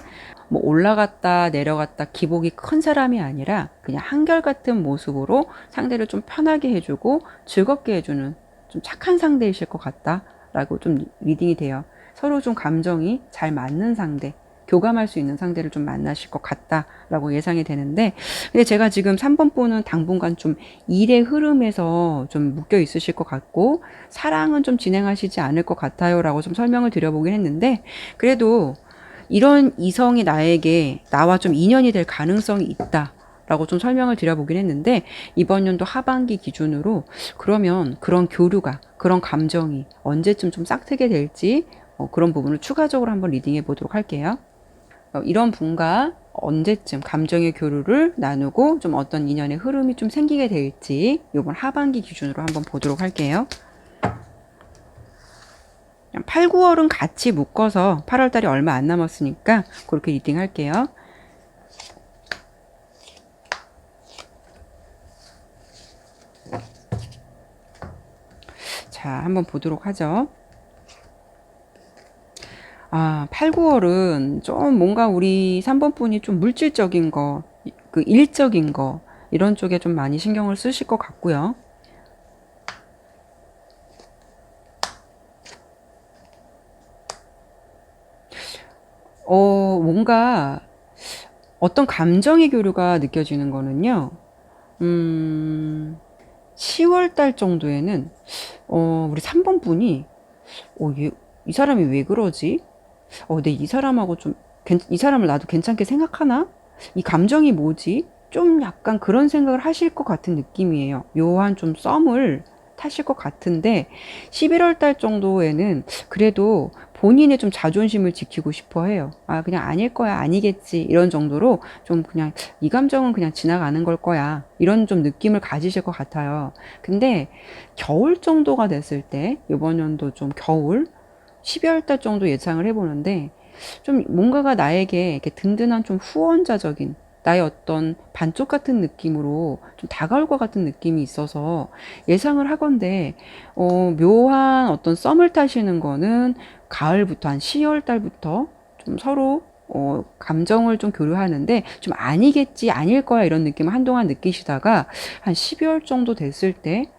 Speaker 1: 뭐 올라갔다 내려갔다 기복이 큰 사람이 아니라 그냥 한결같은 모습으로 상대를 좀 편하게 해주고 즐겁게 해주는 좀 착한 상대이실 것 같다라고 좀 리딩이 돼요. 서로 좀 감정이 잘 맞는 상대, 교감할 수 있는 상대를 좀 만나실 것 같다라고 예상이 되는데, 근데 제가 지금 3번 분은 당분간 좀 일의 흐름에서 좀 묶여 있으실 것 같고 사랑은 좀 진행하시지 않을 것 같아요 라고 좀 설명을 드려보긴 했는데, 그래도 이런 이성이 나와 좀 인연이 될 가능성이 있다 라고 좀 설명을 드려보긴 했는데, 이번 연도 하반기 기준으로 그러면 그런 교류가 그런 감정이 언제쯤 좀 싹트게 될지 그런 부분을 추가적으로 한번 리딩해 보도록 할게요. 이런 분과 언제쯤 감정의 교류를 나누고 좀 어떤 인연의 흐름이 좀 생기게 될지 이번 하반기 기준으로 한번 보도록 할게요. 8, 9월은 같이 묶어서 8월 달이 얼마 안 남았으니까 그렇게 리딩 할게요. 자, 한번 보도록 하죠. 8, 9월은 좀 뭔가 우리 3번 분이 좀 물질적인 거, 그 일적인 거, 이런 쪽에 좀 많이 신경을 쓰실 것 같고요. 뭔가 어떤 감정의 교류가 느껴지는 거는요. 10월 달 정도에는 우리 3번 분이 이 사람이 왜 그러지? 근데 이 사람하고 이 사람을 나도 괜찮게 생각하나? 이 감정이 뭐지? 좀 약간 그런 생각을 하실 것 같은 느낌이에요. 묘한 좀 썸을 타실 것 같은데 11월 달 정도에는 그래도 본인의 좀 자존심을 지키고 싶어 해요. 그냥 아닐 거야, 아니겠지. 이런 정도로 좀 그냥 이 감정은 그냥 지나가는 걸 거야. 이런 좀 느낌을 가지실 것 같아요. 근데 겨울 정도가 됐을 때, 이번 연도 좀 겨울, 12월 달 정도 예상을 해보는데 좀 뭔가가 나에게 이렇게 든든한 좀 후원자적인 나의 어떤 반쪽 같은 느낌으로 좀 다가올 것 같은 느낌이 있어서 예상을 하건대 묘한 어떤 썸을 타시는 거는 가을부터 한 10월 달부터 좀 서로 감정을 좀 교류하는데 좀 아니겠지 아닐 거야 이런 느낌을 한동안 느끼시다가 한 12월 정도 됐을 때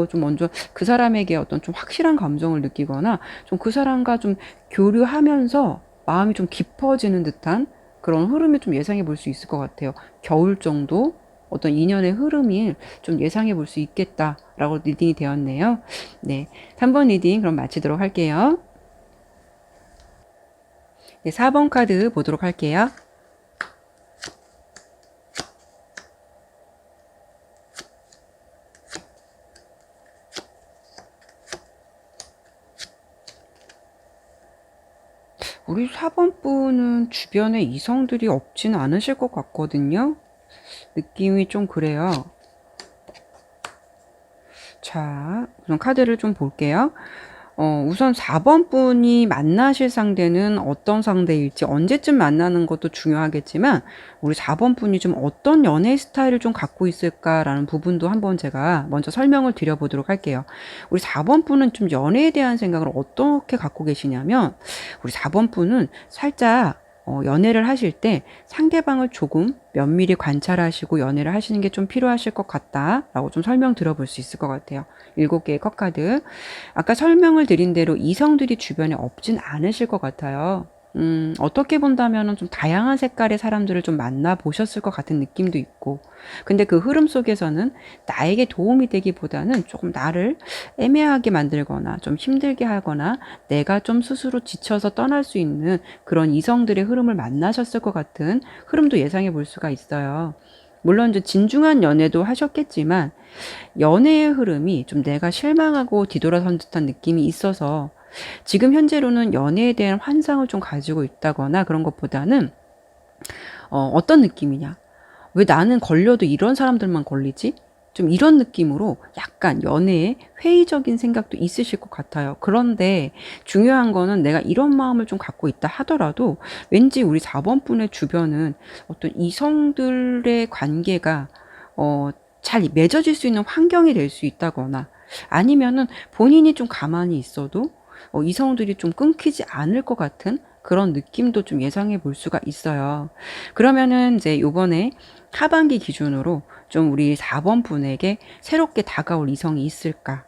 Speaker 1: 좀 먼저 그 사람에게 어떤 좀 확실한 감정을 느끼거나 좀 그 사람과 좀 교류하면서 마음이 좀 깊어지는 듯한 그런 흐름이 좀 예상해 볼 수 있을 것 같아요. 겨울 정도 어떤 인연의 흐름이 좀 예상해 볼 수 있겠다라고 리딩이 되었네요. 네. 3번 리딩 그럼 마치도록 할게요. 네, 4번 카드 보도록 할게요. 우리 4번 분은 주변에 이성들이 없지는 않으실 것 같거든요. 느낌이 좀 그래요. 자, 우선 카드를 좀 볼게요. 우선 4번 분이 만나실 상대는 어떤 상대일지 언제쯤 만나는 것도 중요하겠지만 우리 4번 분이 좀 어떤 연애 스타일을 좀 갖고 있을까라는 부분도 한번 제가 먼저 설명을 드려보도록 할게요. 우리 4번 분은 좀 연애에 대한 생각을 어떻게 갖고 계시냐면 우리 4번 분은 살짝 연애를 하실 때 상대방을 조금 면밀히 관찰하시고 연애를 하시는 게 좀 필요하실 것 같다라고 좀 설명 들어볼 수 있을 것 같아요. 7개의 컷카드. 아까 설명을 드린 대로 이성들이 주변에 없진 않으실 것 같아요. 어떻게 본다면 좀 다양한 색깔의 사람들을 좀 만나보셨을 것 같은 느낌도 있고. 근데 그 흐름 속에서는 나에게 도움이 되기보다는 조금 나를 애매하게 만들거나 좀 힘들게 하거나 내가 좀 스스로 지쳐서 떠날 수 있는 그런 이성들의 흐름을 만나셨을 것 같은 흐름도 예상해 볼 수가 있어요. 물론 이제 진중한 연애도 하셨겠지만 연애의 흐름이 좀 내가 실망하고 뒤돌아선 듯한 느낌이 있어서 지금 현재로는 연애에 대한 환상을 좀 가지고 있다거나 그런 것보다는 어떤 느낌이냐? 왜 나는 걸려도 이런 사람들만 걸리지? 좀 이런 느낌으로 약간 연애에 회의적인 생각도 있으실 것 같아요. 그런데 중요한 거는 내가 이런 마음을 좀 갖고 있다 하더라도 왠지 우리 4번 분의 주변은 어떤 이성들의 관계가 잘 맺어질 수 있는 환경이 될 수 있다거나 아니면은 본인이 좀 가만히 있어도 이성들이 좀 끊기지 않을 것 같은 그런 느낌도 좀 예상해 볼 수가 있어요. 그러면은 이제 요번에 하반기 기준으로 좀 우리 4번 분에게 새롭게 다가올 이성이 있을까?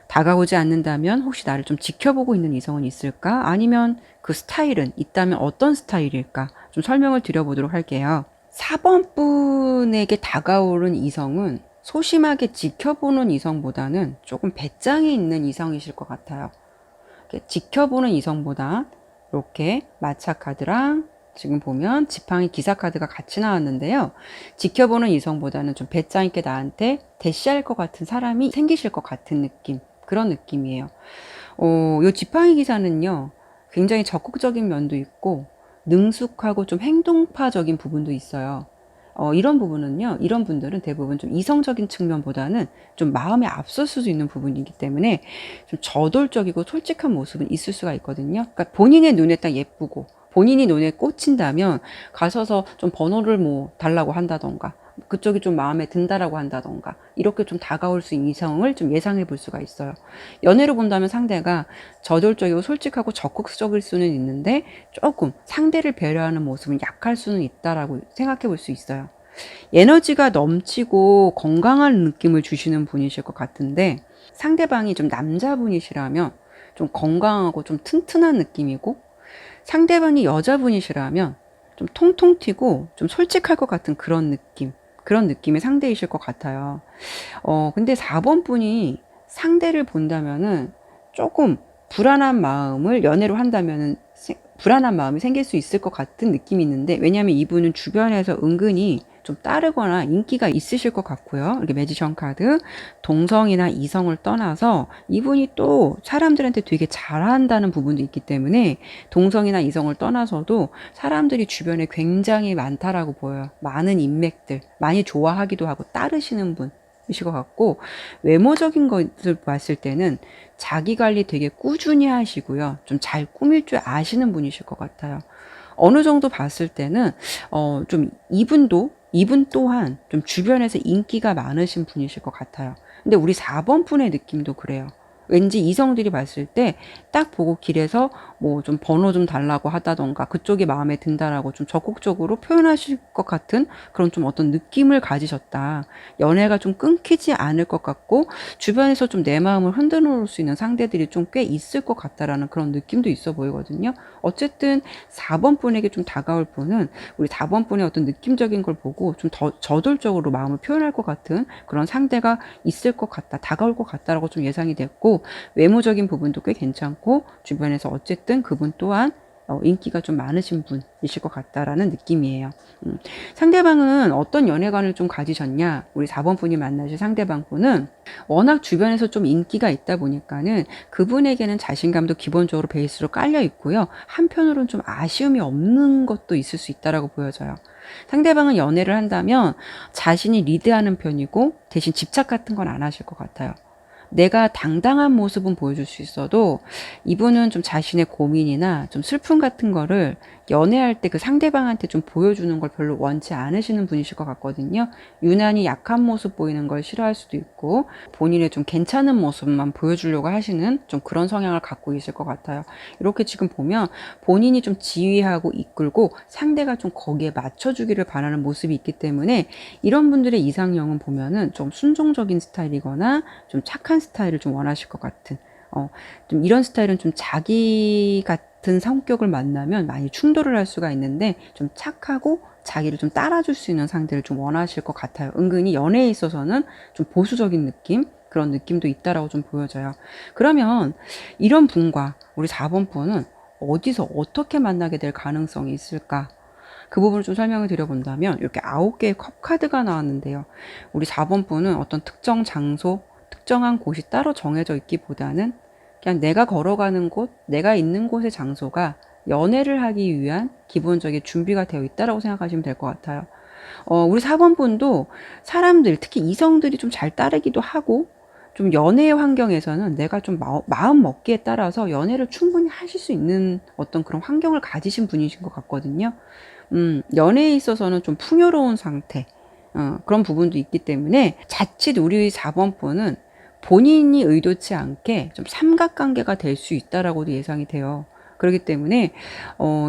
Speaker 1: 다가오지 않는다면 혹시 나를 좀 지켜보고 있는 이성은 있을까? 아니면 그 스타일은 있다면 어떤 스타일일까? 좀 설명을 드려보도록 할게요. 4번 분에게 다가오는 이성은 소심하게 지켜보는 이성보다는 조금 배짱이 있는 이성이실 것 같아요. 지켜보는 이성보다 이렇게 마차 카드랑 지금 보면 지팡이 기사 카드가 같이 나왔는데요. 지켜보는 이성보다는 좀 배짱 있게 나한테 대시할 것 같은 사람이 생기실 것 같은 느낌. 그런 느낌이에요. 요 지팡이 기사는요, 굉장히 적극적인 면도 있고, 능숙하고 좀 행동파적인 부분도 있어요. 이런 부분은요, 이런 분들은 대부분 좀 이성적인 측면보다는 좀 마음에 앞설 수도 있는 부분이기 때문에 좀 저돌적이고 솔직한 모습은 있을 수가 있거든요. 그러니까 본인의 눈에 딱 예쁘고, 본인이 눈에 꽂힌다면 가서서 좀 번호를 뭐 달라고 한다던가, 그쪽이 좀 마음에 든다라고 한다던가, 이렇게 좀 다가올 수 있는 이성을 좀 예상해 볼 수가 있어요. 연애로 본다면 상대가 저돌적이고 솔직하고 적극적일 수는 있는데 조금 상대를 배려하는 모습은 약할 수는 있다라고 생각해 볼 수 있어요. 에너지가 넘치고 건강한 느낌을 주시는 분이실 것 같은데 상대방이 좀 남자분이시라면 좀 건강하고 좀 튼튼한 느낌이고 상대방이 여자분이시라면 좀 통통 튀고 좀 솔직할 것 같은 그런 느낌. 그런 느낌의 상대이실 것 같아요. 근데 4번 분이 상대를 본다면은 조금 불안한 마음을 연애로 한다면은 불안한 마음이 생길 수 있을 것 같은 느낌이 있는데 왜냐하면 이분은 주변에서 은근히 좀 따르거나 인기가 있으실 것 같고요. 이렇게 매지션 카드 동성이나 이성을 떠나서 이분이 또 사람들한테 되게 잘한다는 부분도 있기 때문에 동성이나 이성을 떠나서도 사람들이 주변에 굉장히 많다라고 보여요. 많은 인맥들 많이 좋아하기도 하고 따르시는 분 이실 것 같고 외모적인 것을 봤을 때는 자기 관리 되게 꾸준히 하시고요. 좀 잘 꾸밀 줄 아시는 분이실 것 같아요. 어느 정도 봤을 때는 좀 이분 또한 좀 주변에서 인기가 많으신 분이실 것 같아요. 근데 우리 4번 분의 느낌도 그래요. 왠지 이성들이 봤을 때 딱 보고 길에서 뭐 좀 번호 좀 달라고 하다던가 그쪽이 마음에 든다라고 좀 적극적으로 표현하실 것 같은 그런 좀 어떤 느낌을 가지셨다. 연애가 좀 끊기지 않을 것 같고 주변에서 좀 내 마음을 흔들어 놓을 수 있는 상대들이 좀 꽤 있을 것 같다라는 그런 느낌도 있어 보이거든요. 어쨌든 4번 분에게 좀 다가올 분은 우리 4번 분의 어떤 느낌적인 걸 보고 좀 더 저돌적으로 마음을 표현할 것 같은 그런 상대가 있을 것 같다, 다가올 것 같다라고 좀 예상이 됐고 외모적인 부분도 꽤 괜찮고 주변에서 어쨌든 그분 또한 인기가 좀 많으신 분이실 것 같다라는 느낌이에요. 상대방은 어떤 연애관을 좀 가지셨냐? 우리 4번 분이 만나실 상대방 분은 워낙 주변에서 좀 인기가 있다 보니까는 그분에게는 자신감도 기본적으로 베이스로 깔려 있고요. 한편으로는 좀 아쉬움이 없는 것도 있을 수 있다라고 보여져요. 상대방은 연애를 한다면 자신이 리드하는 편이고 대신 집착 같은 건 안 하실 것 같아요. 내가 당당한 모습은 보여줄 수 있어도 이분은 좀 자신의 고민이나 좀 슬픔 같은 거를 연애할 때 그 상대방한테 좀 보여주는 걸 별로 원치 않으시는 분이실 것 같거든요. 유난히 약한 모습 보이는 걸 싫어할 수도 있고 본인의 좀 괜찮은 모습만 보여주려고 하시는 좀 그런 성향을 갖고 있을 것 같아요. 이렇게 지금 보면 본인이 좀 지휘하고 이끌고 상대가 좀 거기에 맞춰주기를 바라는 모습이 있기 때문에 이런 분들의 이상형은 보면은 좀 순종적인 스타일이거나 좀 착한 스타일을 좀 원하실 것 같은 좀 이런 스타일은 좀 자기 같은 성격을 만나면 많이 충돌을 할 수가 있는데 좀 착하고 자기를 좀 따라줄 수 있는 상대를 좀 원하실 것 같아요. 은근히 연애에 있어서는 좀 보수적인 느낌 그런 느낌도 있다라고 좀 보여져요. 그러면 이런 분과 우리 4번 분은 어디서 어떻게 만나게 될 가능성이 있을까? 그 부분을 좀 설명을 드려본다면 이렇게 9개의 컵 카드가 나왔는데요. 우리 4번 분은 어떤 특정 장소, 특정한 곳이 따로 정해져 있기보다는 그냥 내가 걸어가는 곳, 내가 있는 곳의 장소가 연애를 하기 위한 기본적인 준비가 되어 있다라고 생각하시면 될 것 같아요. 우리 4번 분도 사람들, 특히 이성들이 좀 잘 따르기도 하고, 좀 연애 환경에서는 내가 좀 마음 먹기에 따라서 연애를 충분히 하실 수 있는 어떤 그런 환경을 가지신 분이신 것 같거든요. 연애에 있어서는 좀 풍요로운 상태, 그런 부분도 있기 때문에 자칫 우리 4번 분은 본인이 의도치 않게 좀 삼각관계가 될 수 있다라고도 예상이 돼요. 그렇기 때문에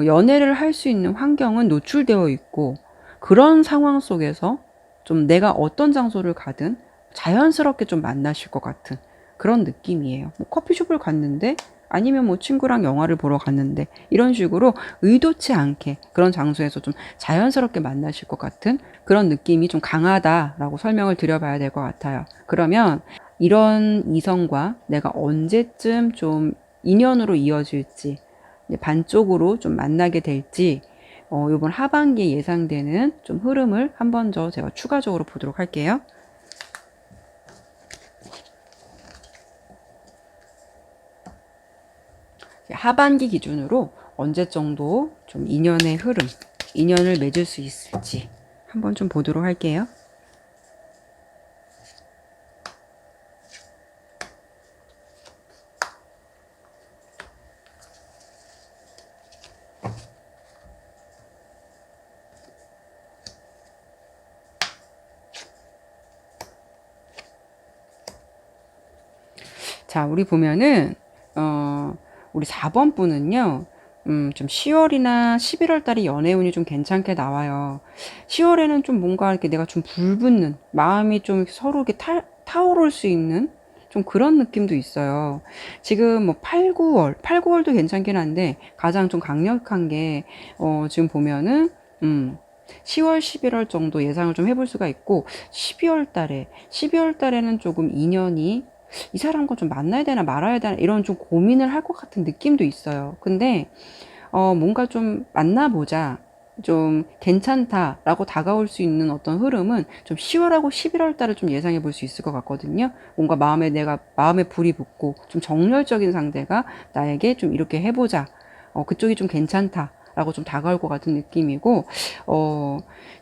Speaker 1: 연애를 할 수 있는 환경은 노출되어 있고 그런 상황 속에서 좀 내가 어떤 장소를 가든 자연스럽게 좀 만나실 것 같은 그런 느낌이에요. 뭐 커피숍을 갔는데 아니면 뭐 친구랑 영화를 보러 갔는데 이런 식으로 의도치 않게 그런 장소에서 좀 자연스럽게 만나실 것 같은 그런 느낌이 좀 강하다라고 설명을 드려봐야 될 것 같아요. 그러면 이런 이성과 내가 언제쯤 좀 인연으로 이어질지 반쪽으로 좀 만나게 될지 이번 하반기에 예상되는 좀 흐름을 한 번 더 제가 추가적으로 보도록 할게요. 하반기 기준으로 언제 정도 좀 인연의 흐름, 인연을 맺을 수 있을지 한번 좀 보도록 할게요. 자, 우리 보면은 우리 4번 분은요. 좀 10월이나 11월 달에 연애운이 좀 괜찮게 나와요. 10월에는 좀 뭔가 이렇게 내가 좀 불붙는 마음이 좀 서로 이렇게 타오를 수 있는 좀 그런 느낌도 있어요. 지금 뭐 8, 9월, 8, 9월도 괜찮긴 한데 가장 좀 강력한 게 지금 보면은 10월, 11월 정도 예상을 좀 해볼 수가 있고 12월 달에는 조금 인연이 이 사람과 좀 만나야 되나 말아야 되나 이런 좀 고민을 할 것 같은 느낌도 있어요. 근데 뭔가 좀 만나보자. 좀 괜찮다라고 다가올 수 있는 어떤 흐름은 좀 10월하고 11월 달을 좀 예상해 볼 수 있을 것 같거든요. 뭔가 마음에 불이 붙고 좀 정열적인 상대가 나에게 좀 이렇게 해보자. 그쪽이 좀 괜찮다. 라고 좀 다가올 것 같은 느낌이고,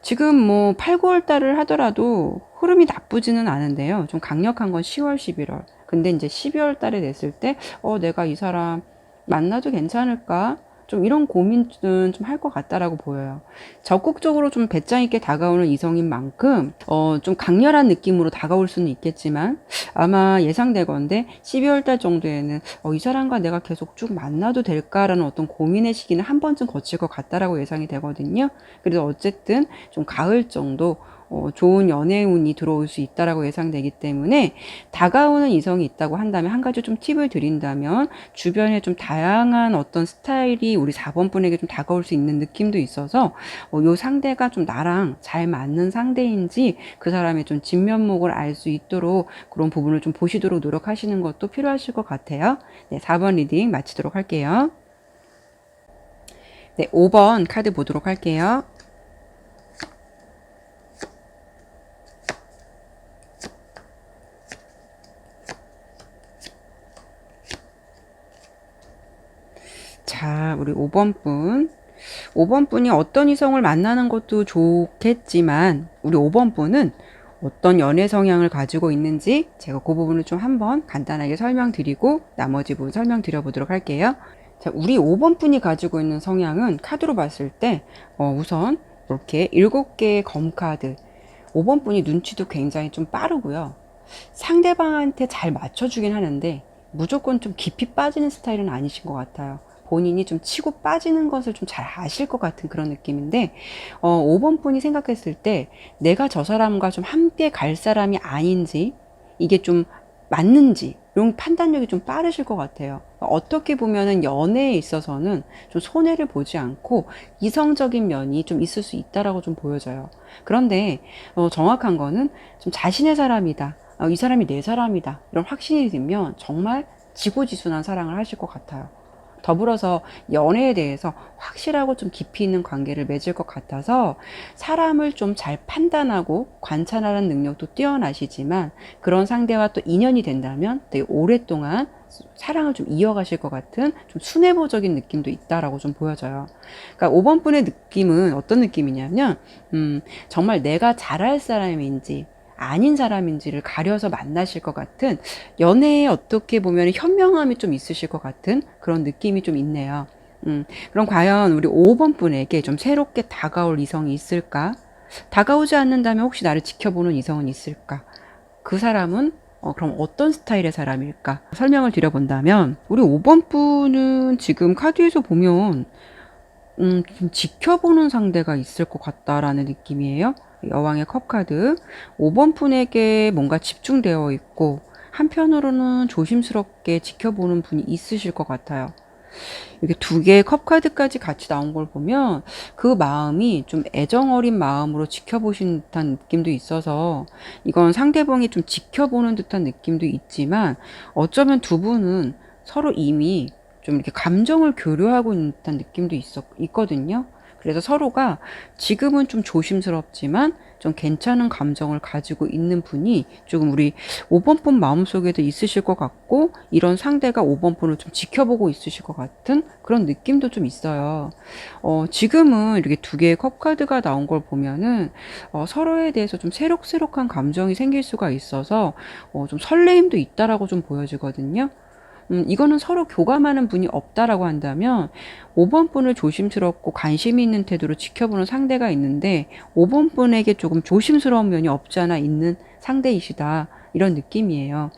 Speaker 1: 지금 뭐 8, 9월 달을 하더라도 흐름이 나쁘지는 않은데요. 좀 강력한 건 10월, 11월. 근데 이제 12월 달에 됐을 때, 내가 이 사람 만나도 괜찮을까? 좀 이런 고민은 좀 할 것 같다라고 보여요. 적극적으로 좀 배짱 있게 다가오는 이성인 만큼, 좀 강렬한 느낌으로 다가올 수는 있겠지만, 아마 예상되건데 12월 달 정도에는 이 사람과 내가 계속 쭉 만나도 될까라는 어떤 고민의 시기는 한 번쯤 거칠 것 같다라고 예상이 되거든요. 그래서 어쨌든 좀 가을 정도 좋은 연애운이 들어올 수 있다라고 예상되기 때문에 다가오는 이성이 있다고 한다면 한 가지 좀 팁을 드린다면 주변에 좀 다양한 어떤 스타일이 우리 4번 분에게 좀 다가올 수 있는 느낌도 있어서 요 상대가 좀 나랑 잘 맞는 상대인지 그 사람의 좀 진면목을 알 수 있도록 그런 부분을 좀 보시도록 노력하시는 것도 필요하실 것 같아요. 네, 4번 리딩 마치도록 할게요. 네, 5번 카드 보도록 할게요. 자, 우리 5번 분. 5번 분이 어떤 이성을 만나는 것도 좋겠지만, 우리 5번 분은 어떤 연애 성향을 가지고 있는지 제가 그 부분을 좀 한번 간단하게 설명드리고 나머지 부분 설명드려 보도록 할게요. 자, 우리 5번 분이 가지고 있는 성향은 카드로 봤을 때, 우선 이렇게 7개의 검카드. 5번 분이 눈치도 굉장히 좀 빠르고요. 상대방한테 잘 맞춰주긴 하는데 무조건 좀 깊이 빠지는 스타일은 아니신 것 같아요. 본인이 좀 치고 빠지는 것을 좀 잘 아실 것 같은 그런 느낌인데 5번 분이 생각했을 때 내가 저 사람과 좀 함께 갈 사람이 아닌지 이게 좀 맞는지 이런 판단력이 좀 빠르실 것 같아요. 어떻게 보면은 연애에 있어서는 좀 손해를 보지 않고 이성적인 면이 좀 있을 수 있다라고 좀 보여져요. 그런데 정확한 거는 좀 자신의 사람이다. 이 사람이 내 사람이다. 이런 확신이 들면 정말 지고지순한 사랑을 하실 것 같아요. 더불어서 연애에 대해서 확실하고 좀 깊이 있는 관계를 맺을 것 같아서 사람을 좀 잘 판단하고 관찰하는 능력도 뛰어나시지만 그런 상대와 또 인연이 된다면 되게 오랫동안 사랑을 좀 이어가실 것 같은 좀 순애보적인 느낌도 있다라고 좀 보여져요. 그러니까 5번 분의 느낌은 어떤 느낌이냐면, 정말 내가 잘할 사람인지, 아닌 사람인지를 가려서 만나실 것 같은 연애에 어떻게 보면 현명함이 좀 있으실 것 같은 그런 느낌이 좀 있네요. 그럼 과연 우리 5번 분에게 좀 새롭게 다가올 이성이 있을까? 다가오지 않는다면 혹시 나를 지켜보는 이성은 있을까? 그 사람은 그럼 어떤 스타일의 사람일까? 설명을 드려본다면, 우리 5번 분은 지금 카드에서 보면, 좀 지켜보는 상대가 있을 것 같다라는 느낌이에요. 여왕의 컵 카드. 5번 분에게 뭔가 집중되어 있고, 한편으로는 조심스럽게 지켜보는 분이 있으실 것 같아요. 이렇게 두 개의 컵 카드까지 같이 나온 걸 보면 그 마음이 좀 애정 어린 마음으로 지켜보신 듯한 느낌도 있어서 이건 상대방이 좀 지켜보는 듯한 느낌도 있지만 어쩌면 두 분은 서로 이미 좀 이렇게 감정을 교류하고 있는 듯한 느낌도 있거든요. 그래서 서로가 지금은 좀 조심스럽지만 좀 괜찮은 감정을 가지고 있는 분이 조금 우리 5번 분 마음속에도 있으실 것 같고, 이런 상대가 5번 분을 좀 지켜보고 있으실 것 같은 그런 느낌도 좀 있어요. 지금은 이렇게 두 개의 컵 카드가 나온 걸 보면은 서로에 대해서 좀 새록새록한 감정이 생길 수가 있어서 좀 설레임도 있다라고 좀 보여지거든요. 이거는 서로 교감하는 분이 없다라고 한다면 5번 분을 조심스럽고 관심이 있는 태도로 지켜보는 상대가 있는데 5번 분에게 조금 조심스러운 면이 없지 않아 있는 상대이시다. 이런 느낌이에요.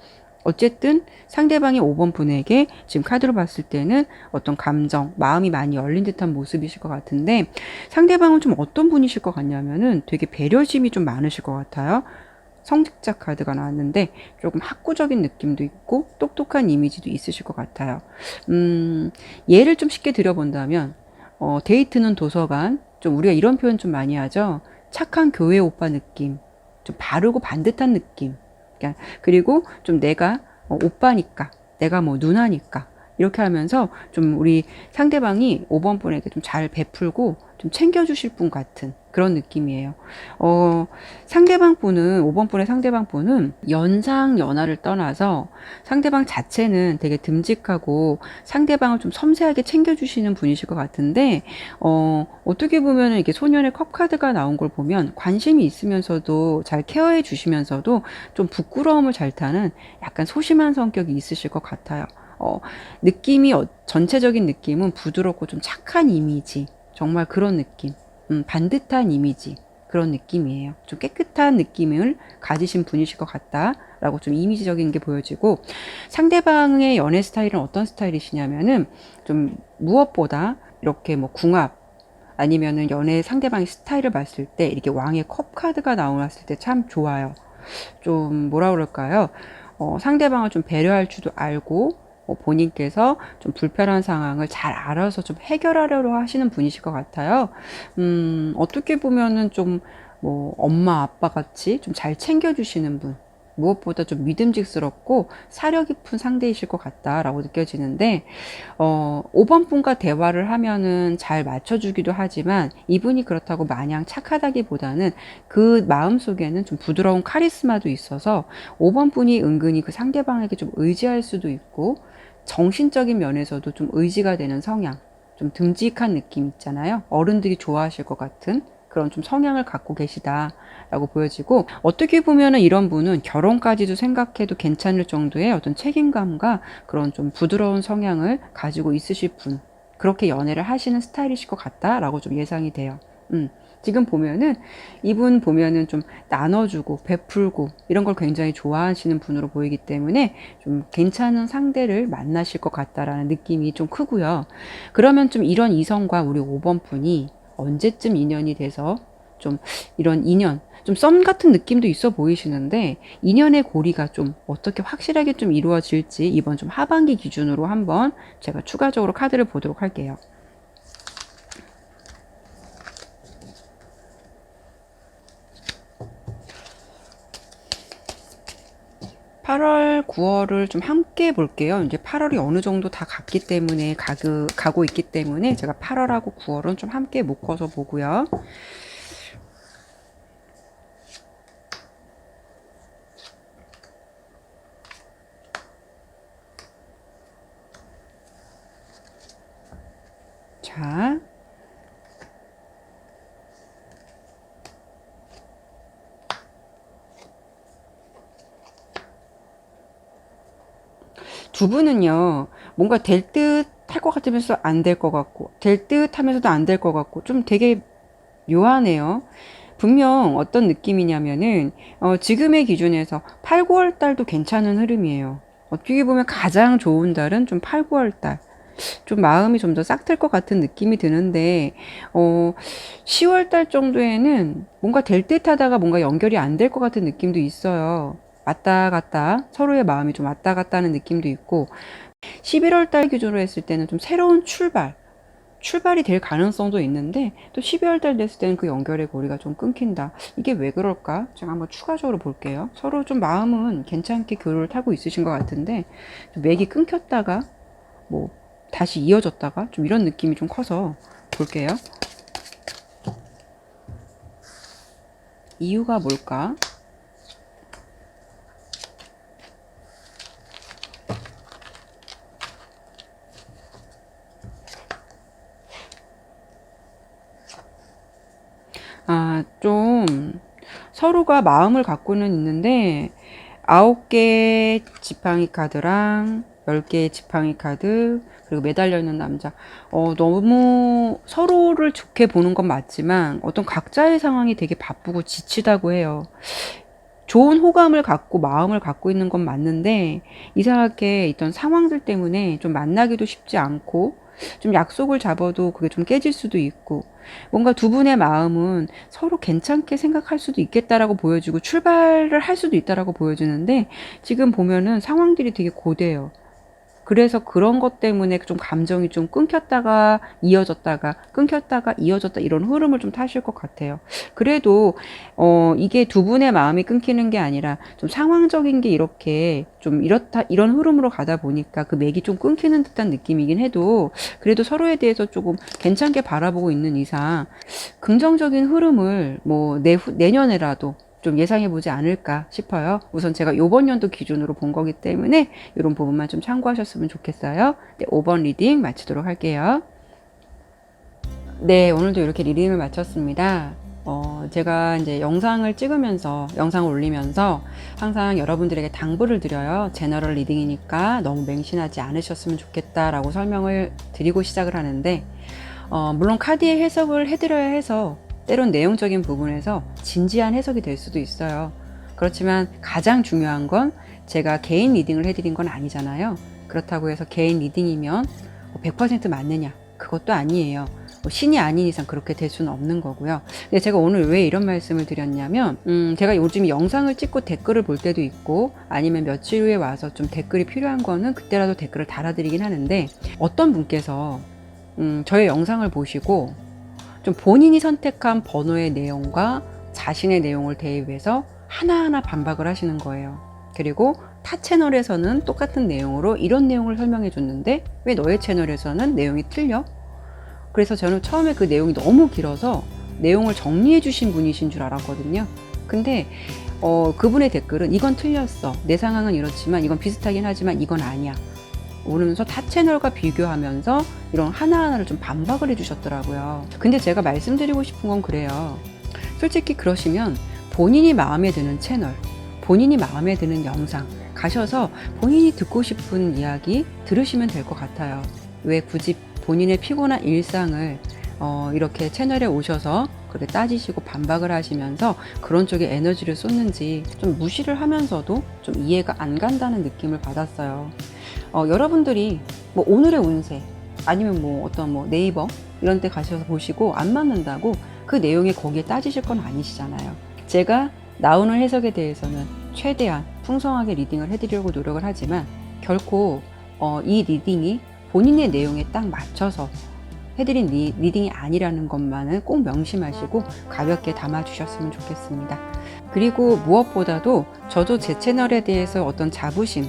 Speaker 1: 어쨌든 상대방이 5번 분에게 지금 카드로 봤을 때는 어떤 감정, 마음이 많이 열린 듯한 모습이실 것 같은데, 상대방은 좀 어떤 분이실 것 같냐면은 되게 배려심이 좀 많으실 것 같아요. 성직자 카드가 나왔는데 조금 학구적인 느낌도 있고 똑똑한 이미지도 있으실 것 같아요. 예를 좀 쉽게 드려본다면 데이트는 도서관, 좀 우리가 이런 표현 좀 많이 하죠. 착한 교회 오빠 느낌, 좀 바르고 반듯한 느낌. 그리고 좀 내가 오빠니까, 내가 뭐 누나니까 이렇게 하면서 좀 우리 상대방이 5번 분에게 좀 잘 베풀고 좀 챙겨주실 분 같은 그런 느낌이에요. 상대방 분은, 5번 분의 상대방 분은 연상 연하를 떠나서 상대방 자체는 되게 듬직하고 상대방을 좀 섬세하게 챙겨주시는 분이실 것 같은데, 어떻게 보면은 이게 소년의 컵 카드가 나온 걸 보면 관심이 있으면서도 잘 케어해 주시면서도 좀 부끄러움을 잘 타는 약간 소심한 성격이 있으실 것 같아요. 느낌이, 전체적인 느낌은 부드럽고 좀 착한 이미지. 정말 그런 느낌. 반듯한 이미지. 그런 느낌이에요. 좀 깨끗한 느낌을 가지신 분이실 것 같다라고 좀 이미지적인 게 보여지고, 상대방의 연애 스타일은 어떤 스타일이시냐면은 좀 무엇보다 이렇게 뭐 궁합, 아니면은 연애 상대방의 스타일을 봤을 때 이렇게 왕의 컵 카드가 나왔을 때 참 좋아요. 좀 뭐라 그럴까요? 상대방을 좀 배려할 줄도 알고 본인께서 좀 불편한 상황을 잘 알아서 좀 해결하려고 하시는 분이실 것 같아요. 어떻게 보면은 좀 뭐 엄마 아빠 같이 좀 잘 챙겨주시는 분. 무엇보다 좀 믿음직스럽고 사려 깊은 상대이실 것 같다라고 느껴지는데, 5번 분과 대화를 하면은 잘 맞춰주기도 하지만 이분이 그렇다고 마냥 착하다기보다는 그 마음 속에는 좀 부드러운 카리스마도 있어서 5번 분이 은근히 그 상대방에게 좀 의지할 수도 있고, 정신적인 면에서도 좀 의지가 되는 성향, 좀 듬직한 느낌 있잖아요. 어른들이 좋아하실 것 같은 그런 좀 성향을 갖고 계시다라고 보여지고, 어떻게 보면은 이런 분은 결혼까지도 생각해도 괜찮을 정도의 어떤 책임감과 그런 좀 부드러운 성향을 가지고 있으실 분, 그렇게 연애를 하시는 스타일이실 것 같다라고 좀 예상이 돼요. 지금 보면은 이분 보면은 좀 나눠주고 베풀고 이런 걸 굉장히 좋아하시는 분으로 보이기 때문에 좀 괜찮은 상대를 만나실 것 같다라는 느낌이 좀 크고요. 그러면 좀 이런 이성과 우리 5번 분이 언제쯤 인연이 돼서 좀 이런 인연, 좀 썸 같은 느낌도 있어 보이시는데, 인연의 고리가 좀 어떻게 확실하게 좀 이루어질지 이번 좀 하반기 기준으로 한번 제가 추가적으로 카드를 보도록 할게요. 8월, 9월을 좀 함께 볼게요. 이제 8월이 어느 정도 다 갔기 때문에, 가고 있기 때문에 제가 8월하고 9월은 좀 함께 묶어서 보고요. 자, 두 분은요, 뭔가 될 듯 할 것 같으면서 안 될 것 같고, 될 듯 하면서도 안 될 것 같고, 좀 되게 묘하네요. 분명 어떤 느낌이냐면은, 지금의 기준에서 8, 9월 달도 괜찮은 흐름이에요. 어떻게 보면 가장 좋은 달은 좀 8, 9월 달. 좀 마음이 좀 더 싹 틀 것 같은 느낌이 드는데, 10월 달 정도에는 뭔가 될 듯 하다가 뭔가 연결이 안 될 것 같은 느낌도 있어요. 왔다 갔다, 서로의 마음이 좀 왔다 갔다 하는 느낌도 있고, 11월 달 기준으로 했을 때는 좀 새로운 출발이 될 가능성도 있는데, 또 12월 달 됐을 때는 그 연결의 고리가 좀 끊긴다. 이게 왜 그럴까? 제가 한번 추가적으로 볼게요. 서로 좀 마음은 괜찮게 교류를 타고 있으신 것 같은데, 맥이 끊겼다가 뭐 다시 이어졌다가 좀 이런 느낌이 좀 커서 볼게요. 이유가 뭘까? 좀 서로가 마음을 갖고는 있는데 9개 지팡이 카드랑 10개의 지팡이 카드 그리고 매달려 있는 남자 너무 서로를 좋게 보는 건 맞지만 어떤 각자의 상황이 되게 바쁘고 지치다고 해요. 좋은 호감을 갖고 마음을 갖고 있는 건 맞는데 이상하게 있던 상황들 때문에 좀 만나기도 쉽지 않고 좀 약속을 잡아도 그게 좀 깨질 수도 있고 뭔가 두 분의 마음은 서로 괜찮게 생각할 수도 있겠다라고 보여주고 출발을 할 수도 있다라고 보여주는데 지금 보면은 상황들이 되게 고돼요. 그래서 그런 것 때문에 좀 감정이 좀 끊겼다가 이어졌다가 끊겼다가 이어졌다 이런 흐름을 좀 타실 것 같아요. 그래도 이게 두 분의 마음이 끊기는 게 아니라 좀 상황적인 게 이렇게 좀 이렇다 이런 흐름으로 가다 보니까 그 맥이 좀 끊기는 듯한 느낌이긴 해도 그래도 서로에 대해서 조금 괜찮게 바라보고 있는 이상 긍정적인 흐름을 뭐 내년에라도 좀 예상해 보지 않을까 싶어요. 우선 제가 요번 연도 기준으로 본 거기 때문에 이런 부분만 좀 참고하셨으면 좋겠어요. 네, 5번 리딩 마치도록 할게요. 네, 오늘도 이렇게 리딩을 마쳤습니다. 제가 이제 영상을 찍으면서, 영상을 올리면서 항상 여러분들에게 당부를 드려요. 제너럴 리딩이니까 너무 맹신하지 않으셨으면 좋겠다라고 설명을 드리고 시작을 하는데, 물론 카드의 해석을 해드려야 해서 때론 내용적인 부분에서 진지한 해석이 될 수도 있어요. 그렇지만 가장 중요한 건 제가 개인 리딩을 해드린 건 아니잖아요. 그렇다고 해서 개인 리딩이면 100% 맞느냐? 그것도 아니에요. 신이 아닌 이상 그렇게 될 수는 없는 거고요. 근데 제가 오늘 왜 이런 말씀을 드렸냐면, 제가 요즘 영상을 찍고 댓글을 볼 때도 있고, 아니면 며칠 후에 와서 좀 댓글이 필요한 거는 그때라도 댓글을 달아드리긴 하는데, 어떤 분께서, 저의 영상을 보시고, 좀 본인이 선택한 번호의 내용과 자신의 내용을 대입해서 하나하나 반박을 하시는 거예요. 그리고 타 채널에서는 똑같은 내용으로 이런 내용을 설명해 줬는데 왜 너의 채널에서는 내용이 틀려? 그래서 저는 처음에 그 내용이 너무 길어서 내용을 정리해 주신 분이신 줄 알았거든요. 근데 그분의 댓글은 이건 틀렸어. 내 상황은 이렇지만 이건 비슷하긴 하지만 이건 아니야. 오르면서 타 채널과 비교하면서 이런 하나하나를 좀 반박을 해주셨더라고요. 근데 제가 말씀드리고 싶은 건 그래요. 솔직히 그러시면 본인이 마음에 드는 채널, 본인이 마음에 드는 영상 가셔서 본인이 듣고 싶은 이야기 들으시면 될 것 같아요. 왜 굳이 본인의 피곤한 일상을 이렇게 채널에 오셔서 그렇게 따지시고 반박을 하시면서 그런 쪽에 에너지를 쏟는지 좀 무시를 하면서도 좀 이해가 안 간다는 느낌을 받았어요. 여러분들이 뭐 오늘의 운세 아니면 뭐 어떤 뭐 네이버 이런 데 가셔서 보시고 안 맞는다고 그 내용이 거기에 따지실 건 아니시잖아요. 제가 나오는 해석에 대해서는 최대한 풍성하게 리딩을 해드리려고 노력을 하지만 결코 이 리딩이 본인의 내용에 딱 맞춰서 해드린 리딩이 아니라는 것만은 꼭 명심하시고 가볍게 담아주셨으면 좋겠습니다. 그리고 무엇보다도 저도 제 채널에 대해서 어떤 자부심,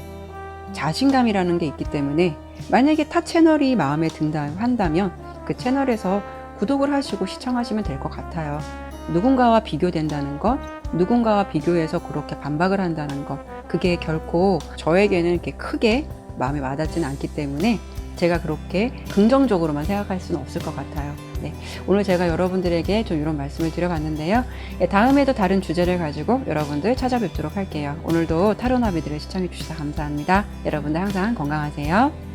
Speaker 1: 자신감이라는 게 있기 때문에 만약에 타 채널이 마음에 든다 한다면 그 채널에서 구독을 하시고 시청하시면 될 것 같아요. 누군가와 비교된다는 것, 누군가와 비교해서 그렇게 반박을 한다는 것, 그게 결코 저에게는 이렇게 크게 마음에 와닿지는 않기 때문에 제가 그렇게 긍정적으로만 생각할 수는 없을 것 같아요. 네, 오늘 제가 여러분들에게 좀 이런 말씀을 드려봤는데요. 네, 다음에도 다른 주제를 가지고 여러분들 찾아뵙도록 할게요. 오늘도 타로나비들을 시청해 주셔서 감사합니다. 여러분들 항상 건강하세요.